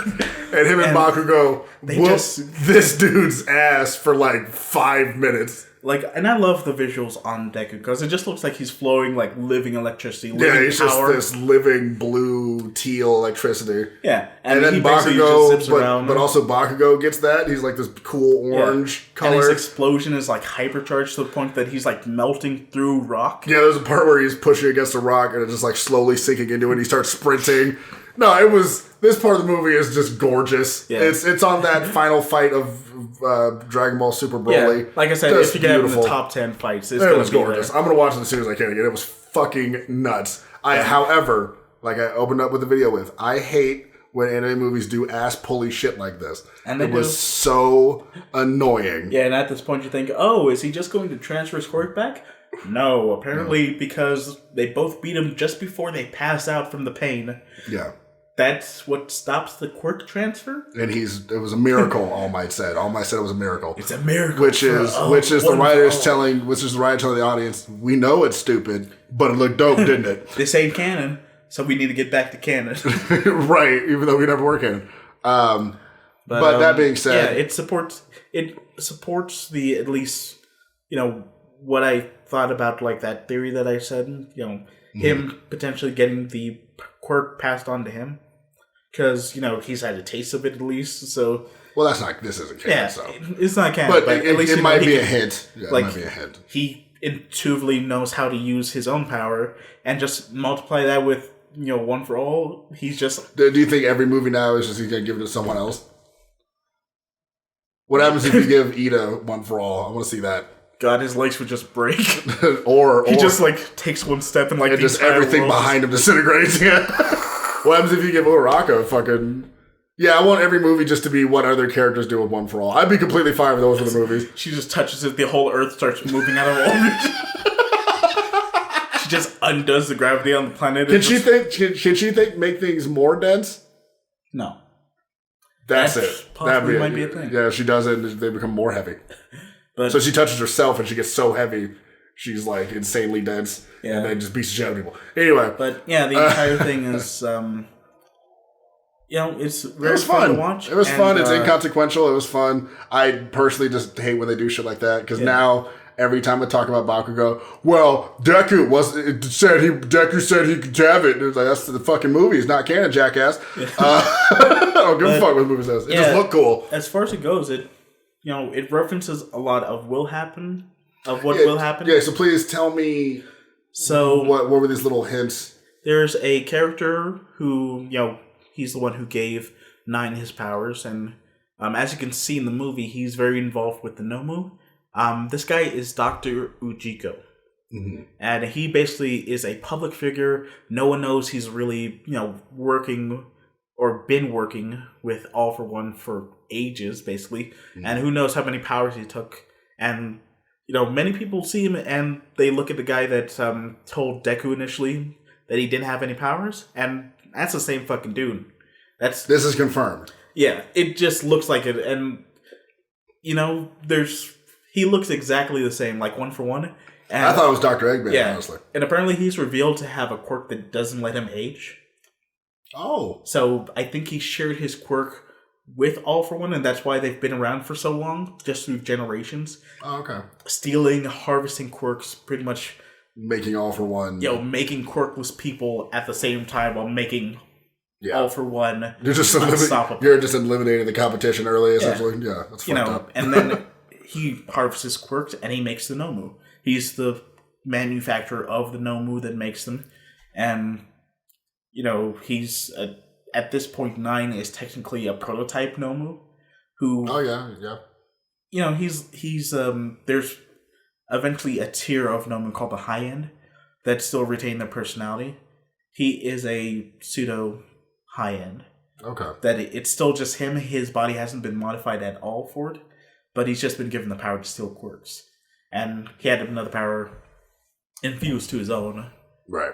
And him and Bakugo whooped this dude's ass for like 5 minutes. And I love the visuals on Deku because it just looks like he's flowing like living electricity, living he's power. Just this living blue teal electricity. Yeah, and then Bakugo, but also Bakugo gets that. He's like this cool orange color. And his explosion is like hypercharged to the point that he's like melting through rock. Yeah, there's a part where he's pushing against a rock and it's just like slowly sinking into it. He starts sprinting. No, this part of the movie is just gorgeous. Yeah. It's on that final fight of Dragon Ball Super Broly. Yeah. Like I said, if you get in the top 10 fights, it was gorgeous. I'm going to watch it as soon as I can again. It was fucking nuts. However, like I opened up with the video with, I hate when anime movies do ass pulley shit like this. And it was so annoying. Yeah, and at this point you think, oh, is he just going to transfer his quirk back? No, apparently because they both beat him just before they pass out from the pain. Yeah. That's what stops the quirk transfer? And it was a miracle, All Might said. All Might said it was a miracle. It's a miracle. Which is the writer telling the audience, we know it's stupid, but it looked dope, didn't it? This ain't canon, so we need to get back to canon. Right, even though we never were canon. But that being said, yeah, it supports the, at least, what I thought about like that theory that I said, him potentially getting the quirk passed on to him. Because, he's had a taste of it at least, so... Well, this isn't canon, so... it's not canon, but at least... It might be a hint. Yeah, it might be a hint. He intuitively knows how to use his own power, and just multiply that with, one for all, he's just... Do you think every movie now is just he's going to give it to someone else? What happens if you give Ida one for all? I want to see that. God, his legs would just break. or he just, takes one step and, just everything behind him disintegrates. Yeah. What happens if you give Uraraka fucking... Yeah, I want every movie just to be what other characters do with One for All. I'd be completely fine with those for the movies. She just touches it, the whole earth starts moving out of orbit. She just undoes the gravity on the planet. Can she make things more dense? No. That's it. Possibly might be a thing. Yeah, she does it and they become more heavy. So she touches herself and she gets so heavy, she's like insanely dense. Yeah. And then just beats the shit out of people. Anyway. But yeah, the entire thing is, it's very fun to watch. It was fun. It's inconsequential. It was fun. I personally just hate when they do shit like that because now every time I talk about Bakugo, well, Deku said he could have it. And it's like, that's the fucking movie. It's not canon, jackass. I don't give a fuck what the movie says. It just looked cool. As far as it goes, it references a lot of what will happen. Yeah, so please tell me. So what were these little hints? There's a character who he's the one who gave Nine his powers, and as you can see in the movie, he's very involved with the Nomu. This guy is Dr. Ujiko. Mm-hmm. And he basically is a public figure. No one knows he's really, working or been working with All for One for ages, basically. Mm-hmm. And who knows how many powers he took. And, many people see him and they look at the guy that told Deku initially that he didn't have any powers. And that's the same fucking dude. This is confirmed. Yeah, it just looks like it. And, he looks exactly the same, like one for one. And I thought it was Dr. Eggman, honestly. And apparently he's revealed to have a quirk that doesn't let him age. Oh. So I think he shared his quirk with All for One, and that's why they've been around for so long, just through generations. Oh, okay. Stealing, harvesting quirks, pretty much. Making All for One. Making quirkless people at the same time while making All for One. You're just eliminating the competition early, essentially. Yeah, that's fucked up. And then he harvests quirks and he makes the Nomu. He's the manufacturer of the Nomu that makes them. And, he's, at this point, 9 is technically a prototype Nomu. Who... Oh, yeah. He's there's eventually a tier of Nomu called the High End that still retain their personality. He is a pseudo High End. Okay. That it's still just him. His body hasn't been modified at all for it. But he's just been given the power to steal quirks. And he had another power infused to his own. Right.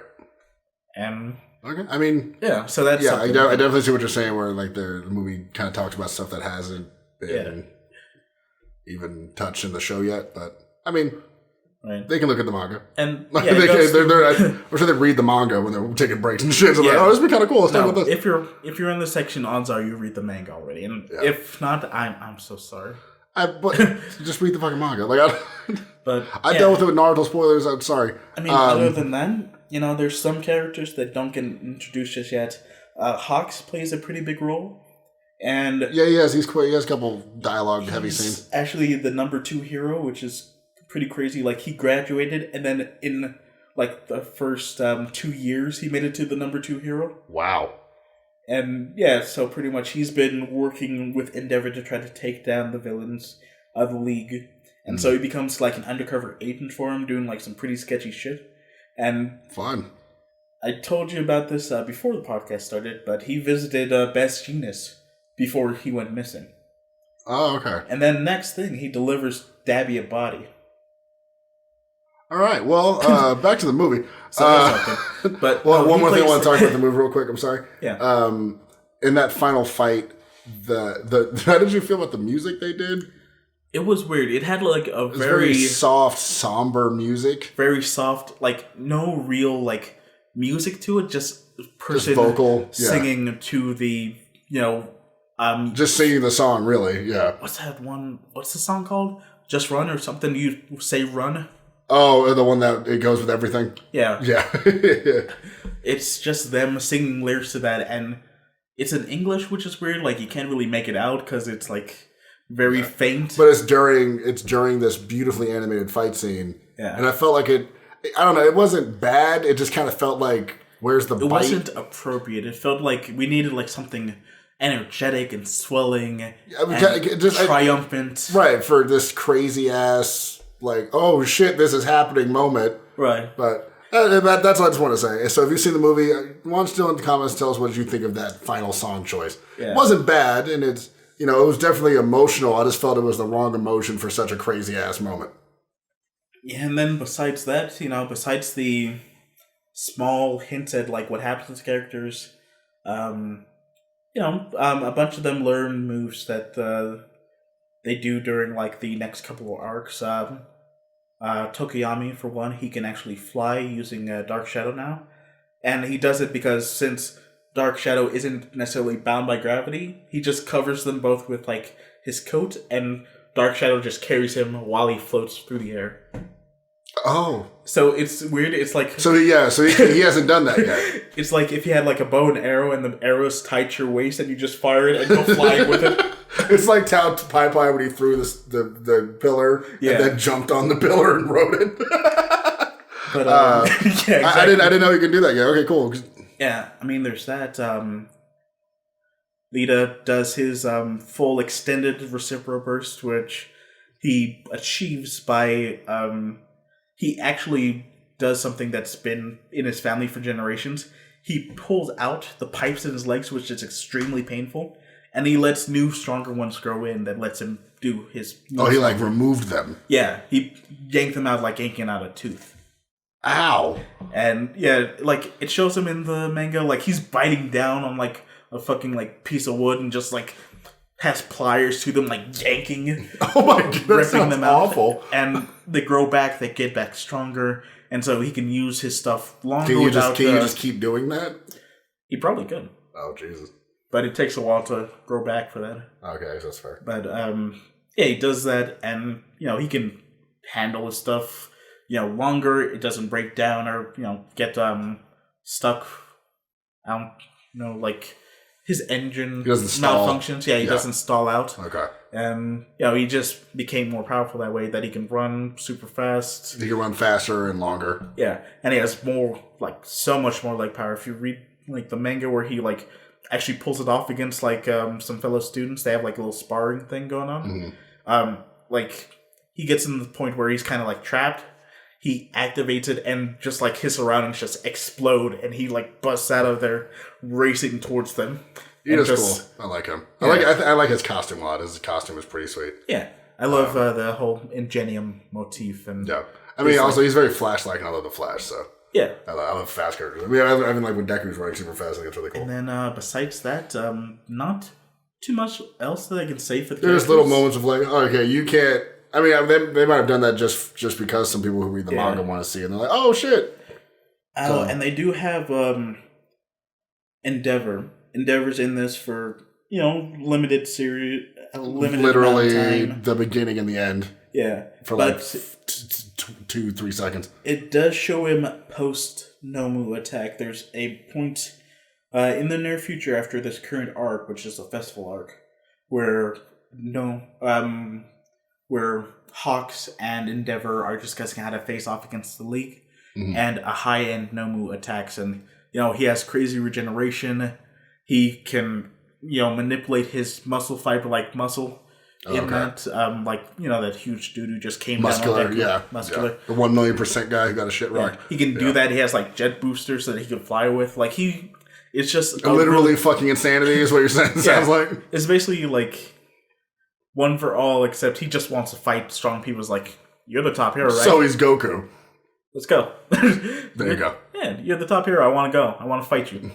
And... Okay. I mean... Yeah, so that's... Yeah, I definitely see what you're saying, where like the movie kind of talks about stuff that hasn't been even touched in the show yet. But, I mean... Right. They can look at the manga. And I'm sure they read the manga when they're taking breaks and shit. So like, this would be kind of cool. Let's talk about this. If you're in the section, odds are you read the manga already. And if not, I'm so sorry. But just read the fucking manga. I dealt with it with Naruto spoilers. I'm sorry. I mean, other than that, there's some characters that don't get introduced just yet. Hawks plays a pretty big role, and he has a couple dialogue heavy scenes. Actually, the number 2 hero, which is pretty crazy. Like he graduated, and then in the first 2 years, he made it to the number 2 hero. Wow. And so pretty much he's been working with Endeavor to try to take down the villains of the League. And so he becomes like an undercover agent for him, doing like some pretty sketchy shit. And fun. I told you about this before the podcast started, but he visited Best Genius before he went missing. Oh, okay. And then next thing, he delivers Dabby a body. All right, well, back to the movie. But one more thing I want to talk about the movie real quick. I'm sorry. Yeah. In that final fight, how did you feel about the music they did? It was weird. It had like a very soft, somber music. Very soft, like no real like music to it. Just person vocal singing to the just singing the song. Really, yeah. What's that one? What's the song called? Just Run or something? You say Run. Oh, the one that it goes with everything? Yeah. Yeah. It's just them singing lyrics to that, and it's in English, which is weird. Like, you can't really make it out because it's, like, very faint. But it's during this beautifully animated fight scene. Yeah. And I felt like I don't know, it wasn't bad. It just kind of felt like, where's the bite? It wasn't appropriate. It felt like we needed, like, something energetic and swelling and triumphant. Right, for this crazy-ass... like, oh shit, this is happening moment. Right. But that's what I just want to say. So if you've seen the movie, why don't you still in the comments tell us what you think of that final song choice. Yeah. It wasn't bad, and it's, it was definitely emotional. I just felt it was the wrong emotion for such a crazy-ass moment. Yeah, and then besides that, besides the small hints at, like, what happens to characters, a bunch of them learn moves that they do during like the next couple of arcs. Tokiyami, for one, he can actually fly using Dark Shadow now, and he does it because since Dark Shadow isn't necessarily bound by gravity, he just covers them both with like his coat, and Dark Shadow just carries him while he floats through the air. Oh. So it's weird. It's like... So he hasn't done that yet. It's like if you had like a bow and arrow and the arrow's tied to your waist and you just fire it and go flying with it. It's like Tao Pai Pai when he threw the pillar and then jumped on the pillar and rode it. But yeah, exactly. I didn't know you could do that yet. Okay, cool. Yeah, I mean, there's that. Lita does his full extended reciprocal burst, which he achieves by... he actually does something that's been in his family for generations. He pulls out the pipes in his legs, which is extremely painful, and he lets new, stronger ones grow in that lets him do his... Oh, he like removed them. Yeah, he yanked them out like yanking out a tooth. Ow. And yeah, like it shows him in the manga, like he's biting down on like a fucking like piece of wood and just like has pliers to them, like yanking. Oh my god, that sounds them awful. And they grow back, they get back stronger, and so he can use his stuff longer. Can you just keep doing that? He probably could. Oh Jesus! But it takes a while to grow back for that. Okay, that's fair. But yeah, he does that, and he can handle his stuff longer. It doesn't break down or get stuck. Like his engine malfunctions. Yeah, he doesn't stall out. Okay. He just became more powerful that way, that he can run super fast. He can run faster and longer. Yeah, and he has more, like, so much more leg power. If you read, like, the manga where he, like, actually pulls it off against, like, some fellow students, they have, like, a little sparring thing going on. Mm-hmm. Like, he gets in the point where he's kind of, like, trapped. He activates it, and just, like, his surroundings just explode, and he, like, busts out of there, racing towards them. He is cool. I like him. Yeah. I like his costume a lot. His costume is pretty sweet. Yeah. I love the whole Ingenium motif. And yeah. I mean, also, he's very Flash-like, and I love the Flash, so. Yeah. I love fast characters. I mean, I even like when Deku's running super fast. I think it's really cool. And then, besides that, not too much else that I can say for the There's little moments of like, oh, okay, you can't... I mean, they might have done that just because some people who read the manga want to see it. And they're like, oh, shit. Oh, and they do have Endeavor. Endeavor's in this for, limited series, limited literally amount of time. The beginning and the end. Yeah. For like 2-3 seconds. It does show him post-Nomu attack. There's a point in the near future after this current arc, which is the festival arc, where where Hawks and Endeavor are discussing how to face off against the League, and a high-end Nomu attacks, and he has crazy regeneration. He can manipulate his muscle fiber like muscle in that that huge dude who just came muscular, down on Deku. Muscular. The 1,000,000% guy who got a shit rock. Yeah. He can do that. He has like jet boosters that he can fly with. Like it's just literally fucking insanity is what you're saying. Sounds like it's basically like one for all, except he just wants to fight strong people. Is like, you're the top hero, right? So he's Goku. Let's go. There you go. Yeah, you're the top hero. I want to go. I want to fight you.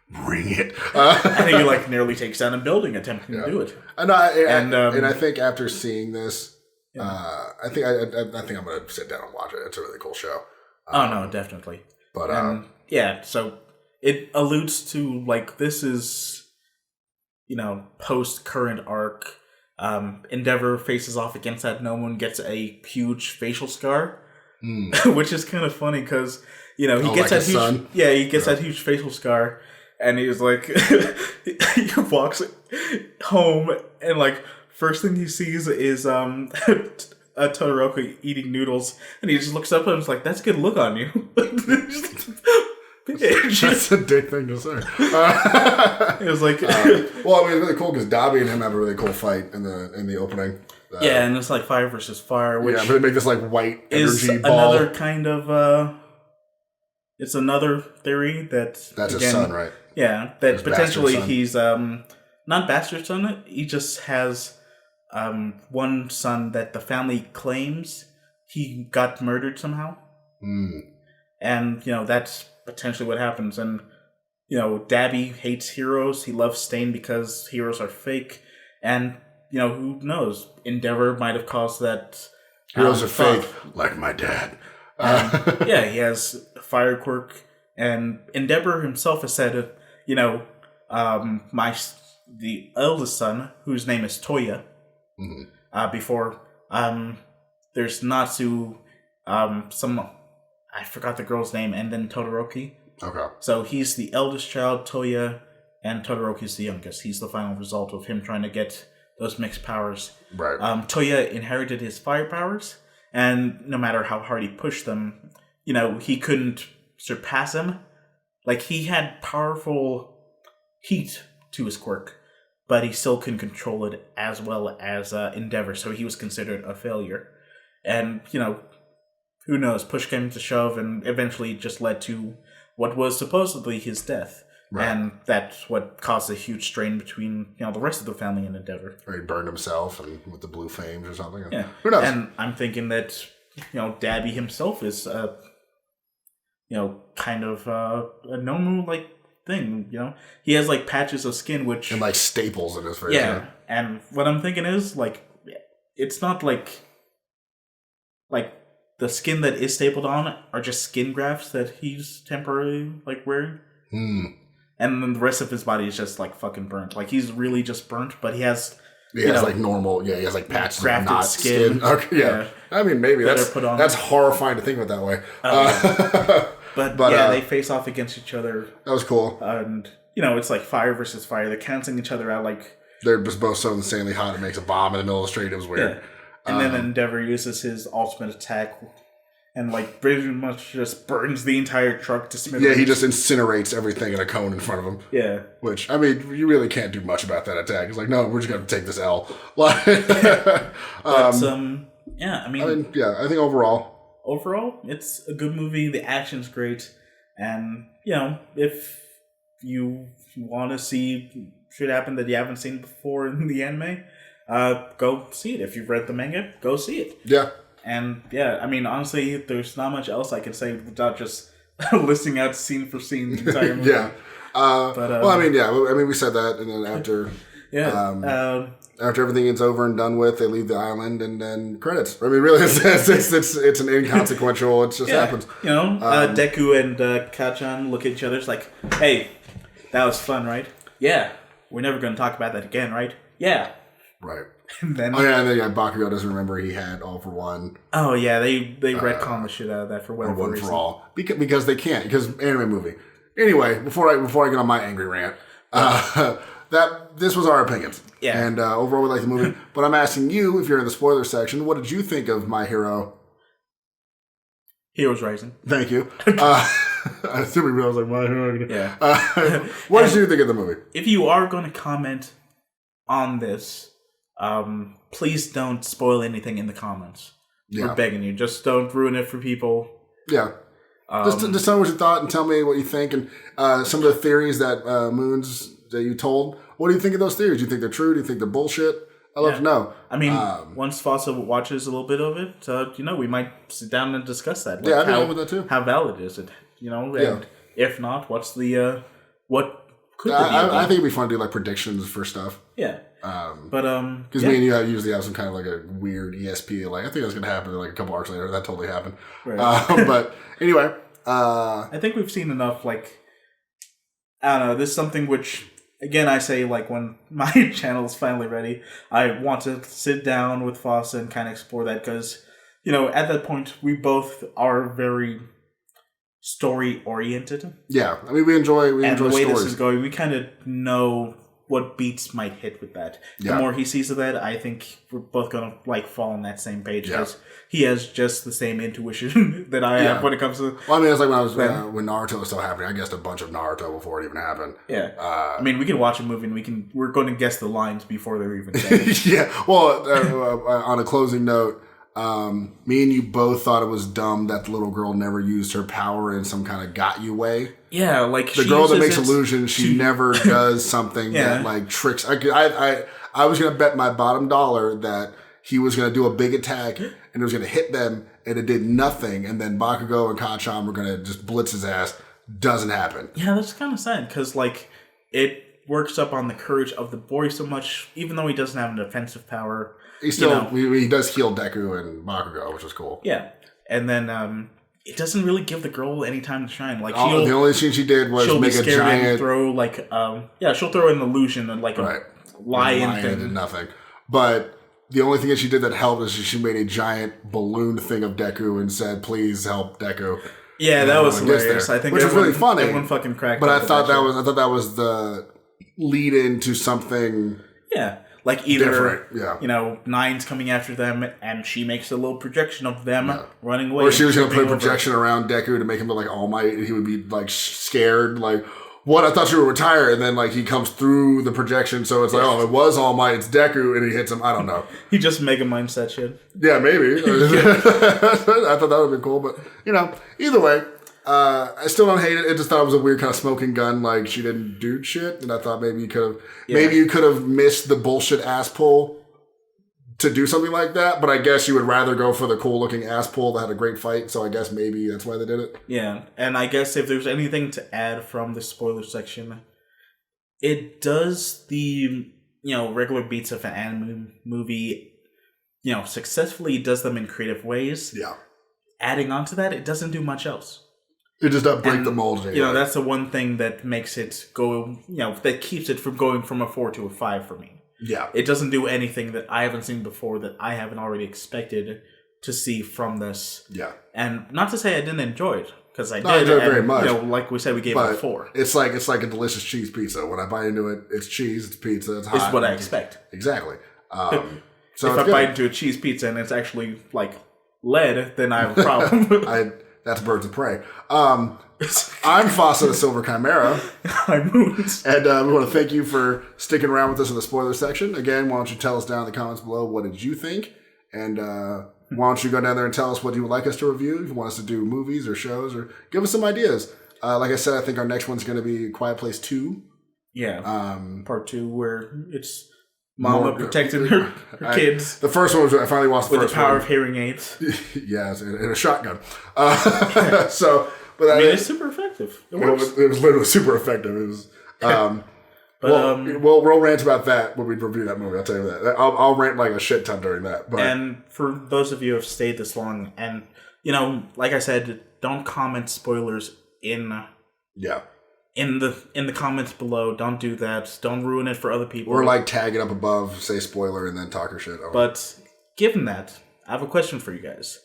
Bring it. And he like nearly takes down a building attempting to do it. And I think after seeing this, I think I'm gonna sit down and watch it. It's a really cool show. Oh no, definitely. But so it alludes to like this is post current arc. Endeavor faces off against that. No one gets a huge facial scar, which is kind of funny because he gets that huge. Son? Yeah, he gets that huge facial scar, and he's like, he walks home, and like first thing he sees is a Todoroki eating noodles, and he just looks up and is like, "That's a good look on you." That's a dick thing to say. It was like, well, I mean, it's really cool because Dabi and him have a really cool fight in the opening. And it's like fire versus fire, which but they make this like white energy is ball. Another kind of it's another theory that's his son, right? Yeah, that his potentially he's not bastard son. He just has one son that the family claims he got murdered somehow, and that's potentially what happens. And Dabi hates heroes. He loves Stain because heroes are fake. And, who knows? Endeavor might have caused that. Heroes are fake, like my dad. Yeah, he has fire quirk. And Endeavor himself has said, the eldest son, whose name is Toya, before, there's Natsu, I forgot the girl's name, and then Todoroki. Okay. So he's the eldest child, Toya, and Todoroki's the youngest. He's the final result of him trying to get those mixed powers. Right. Toya inherited his fire powers, and no matter how hard he pushed them, he couldn't surpass him. Like, he had powerful heat to his quirk, but he still couldn't control it as well as Endeavor, so he was considered a failure. And, who knows, push came to shove, and eventually just led to what was supposedly his death. Right. And that's what caused a huge strain between, the rest of the family and Endeavor. Or he burned himself and with the blue flames or something. Yeah. Who knows? And I'm thinking that, Dabi himself is, kind of a Nomu, thing, He has, patches of skin, which... And, staples in his face. Yeah. And what I'm thinking is, it's not like the skin that is stapled on are just skin grafts that he's temporarily, wearing. And then the rest of his body is just, fucking burnt. He's really just burnt, but he has... He has, normal... Yeah, he has, patches of not skin. Okay, yeah. I mean, maybe that's horrifying to think of it that way. But they face off against each other. That was cool. And, it's fire versus fire. They're canceling each other out, They're just both so insanely hot it makes a bomb in the middle of the street. It was weird. Yeah. And then Endeavor uses his ultimate attack and, pretty much just burns the entire truck to smithereens. Yeah, he just incinerates everything in a cone in front of him. Yeah. Which, I mean, you really can't do much about that attack. It's no, we're just going to take this L. I think overall, it's a good movie. The action's great. And, if you want to see shit happen that you haven't seen before in the anime, go see it. If you've read the manga, go see it. Yeah. And, honestly, there's not much else I can say without just listing out scene for scene the entire movie. Yeah. We said that, and then after... after everything is over and done with, they leave the island, and then credits. I mean, really, it's an inconsequential. It just happens. Deku and Kachan look at each other. It's hey, that was fun, right? Yeah. We're never going to talk about that again, right? Yeah. Right. And then Bakugo doesn't remember he had All for One. Oh yeah, they retcon the shit out of that for whatever One reason. for All because they can't, because anime movie. Anyway, before I get on my angry rant, this was our opinions. Yeah. And overall we like the movie, but I'm asking you, if you're in the spoiler section, what did you think of My Hero? Heroes Rising. Thank you. I assume we was My Hero. Yeah. What did you think of the movie? If you are going to comment on this, please don't spoil anything in the comments. Yeah. We're begging you. Just don't ruin it for people. Yeah. Just tell me what you thought and tell me what you think, and some of the theories that that you told. What do you think of those theories? Do you think they're true? Do you think they're bullshit? I'd love to know. I mean, once Fasa watches a little bit of it, we might sit down and discuss that. I'd be open with that too. How valid is it? And if not, what's the what could it be? I think it'd be fun to do predictions for stuff. Yeah. Because me and you usually have some kind of a weird ESP. I think that's gonna happen. A couple arcs later, that totally happened. Right. But anyway, I think we've seen enough. I don't know. This is something which, again, I say when my channel is finally ready, I want to sit down with Fasa and kind of explore that because at that point we both are very story oriented. Yeah, I mean we enjoy the way stories. This is going. We kind of know what beats might hit with that. The more he sees of that, I think we're both gonna fall on that same page because he has just the same intuition that I have when it comes to. Well, I mean, it's when I was when Naruto was still happening. I guessed a bunch of Naruto before it even happened. Yeah, I mean, we can watch a movie and we're going to guess the lines before they're even said. Yeah. Well, on a closing note. Me and you both thought it was dumb that the little girl never used her power in some kind of got you way. Yeah, the girl that makes illusions, she never does something that tricks. I was gonna bet my bottom dollar that he was gonna do a big attack and it was gonna hit them, and it did nothing. And then Bakugo and Kacchan were gonna just blitz his ass. doesn't happen. Yeah, that's kind of sad because like it works up on the courage of the boy so much, even though he doesn't have an offensive power. He still he does heal Deku and Bakugo, which is cool. Yeah, and then it doesn't really give the girl any time to shine. Like the only thing she did was make a giant and throw like she'll throw an illusion and like a lion thing and nothing. But the only thing that she did that helped is she made a giant balloon thing of Deku and said, "Please help Deku." Yeah, that was hilarious. I think which was really funny. Everyone fucking cracked. But I thought that was the lead into something. Yeah, like either Nine's coming after them, and she makes a little projection of them running away. Or she was going to put a projection around Deku to make him look like All Might, and he would be like scared, like, "What? I thought you were retired." And then like he comes through the projection, so it's like, "Oh, it was All Might. It's Deku," and he hits him. I don't know. He just Mega Minds that shit. Yeah, maybe. I thought that would have been cool, but either way. I still don't hate it. I just thought it was a weird kind of smoking gun. Like she didn't do shit, and I thought maybe you could have missed the bullshit ass pull to do something like that. But I guess you would rather go for the cool looking ass pull that had a great fight. So I guess maybe that's why they did it. Yeah, and I guess if there's anything to add from the spoiler section, it does the regular beats of an anime movie. Successfully does them in creative ways. Yeah. Adding on to that, it doesn't do much else. It just doesn't break the mold. That's the one thing that makes it go, that keeps it from going from a 4 to a 5 for me. Yeah. It doesn't do anything that I haven't seen before that I haven't already expected to see from this. Yeah. And not to say I didn't enjoy it, because I did. I enjoyed it very much. Like we said, we gave it a 4. It's like a delicious cheese pizza. When I bite into it, it's cheese, it's pizza, it's hot. It's what I expect. Exactly. So if I bite into a cheese pizza and it's actually like lead, then I have a problem. That's birds of prey. I'm Fasa the Silver Chimera. I'm Moons. And we want to thank you for sticking around with us in the spoiler section. Again, why don't you tell us down in the comments below what did you think? And why don't you go down there and tell us what you would like us to review, if you want us to do movies or shows, or give us some ideas. Like I said, I think our next one's going to be Quiet Place 2. Yeah. Part 2, where it's Mama protecting her kids. The first one was I finally watched the first one. With the power of hearing aids. Yes, and a shotgun. So, but it's super effective. It works. It was literally super effective. It was. We'll rant about that when we review that movie. I'll tell you that. I'll rant like a shit ton during that. But. And for those of you who have stayed this long, and like I said, don't comment spoilers in. Yeah. In the comments below, don't do that. Don't ruin it for other people. Or like tag it up above, say spoiler, and then talk your shit. But given that, I have a question for you guys.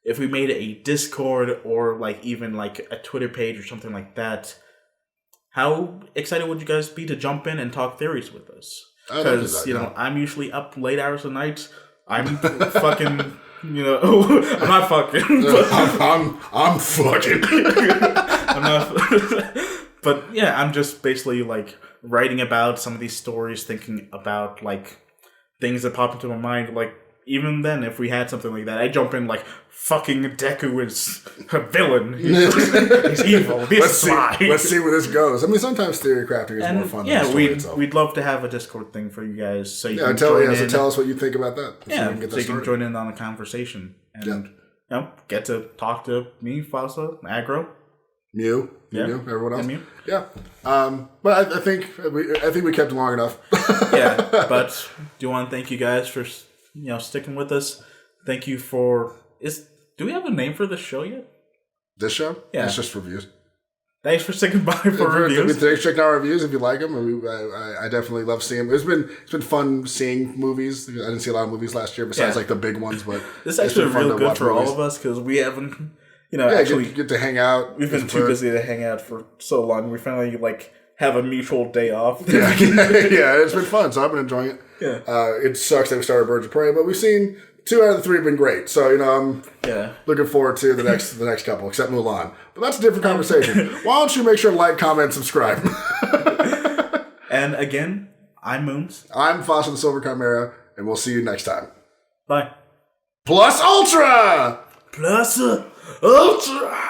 If we made a Discord or like even like a Twitter page or something like that, how excited would you guys be to jump in and talk theories with us? Because I'm usually up late hours of night. I'm fucking. I'm not fucking. I'm fucking. I'm not. But yeah, I'm just basically like writing about some of these stories, thinking about like things that pop into my mind. Like even then, if we had something like that, I jump in like fucking Deku is a villain. He's evil. Let's see where this goes. I mean, sometimes theory crafting is more fun. Yeah, we'd love to have a Discord thing for you guys, so you can tell us what you think about that. So you can join in on the conversation and get to talk to me, Fasa, Aggro. Mew, everyone else. Yeah. But I think we kept long enough. Yeah, but do want to thank you guys for sticking with us. Thank you for do we have a name for this show yet? This show? Yeah, it's just reviews. Thanks for sticking by for reviews. Thanks for checking our reviews if you like them. I definitely love seeing them. It's been fun seeing movies. I didn't see a lot of movies last year besides like the big ones, but this is actually real good for all of us because we haven't. Actually get to hang out. We've been too busy to hang out for so long. We finally have a mutual day off. Yeah, it's been fun. So I've been enjoying it. Yeah. It sucks that we started Birds of Prey, but we've seen 2 out of the 3 have been great. So I'm looking forward to the next couple, except Mulan. But that's a different conversation. Why don't you make sure to like, comment, subscribe? And again, I'm Moons. I'm Fasa the Silver Chimera, and we'll see you next time. Bye. Plus Ultra. Plus Ultra!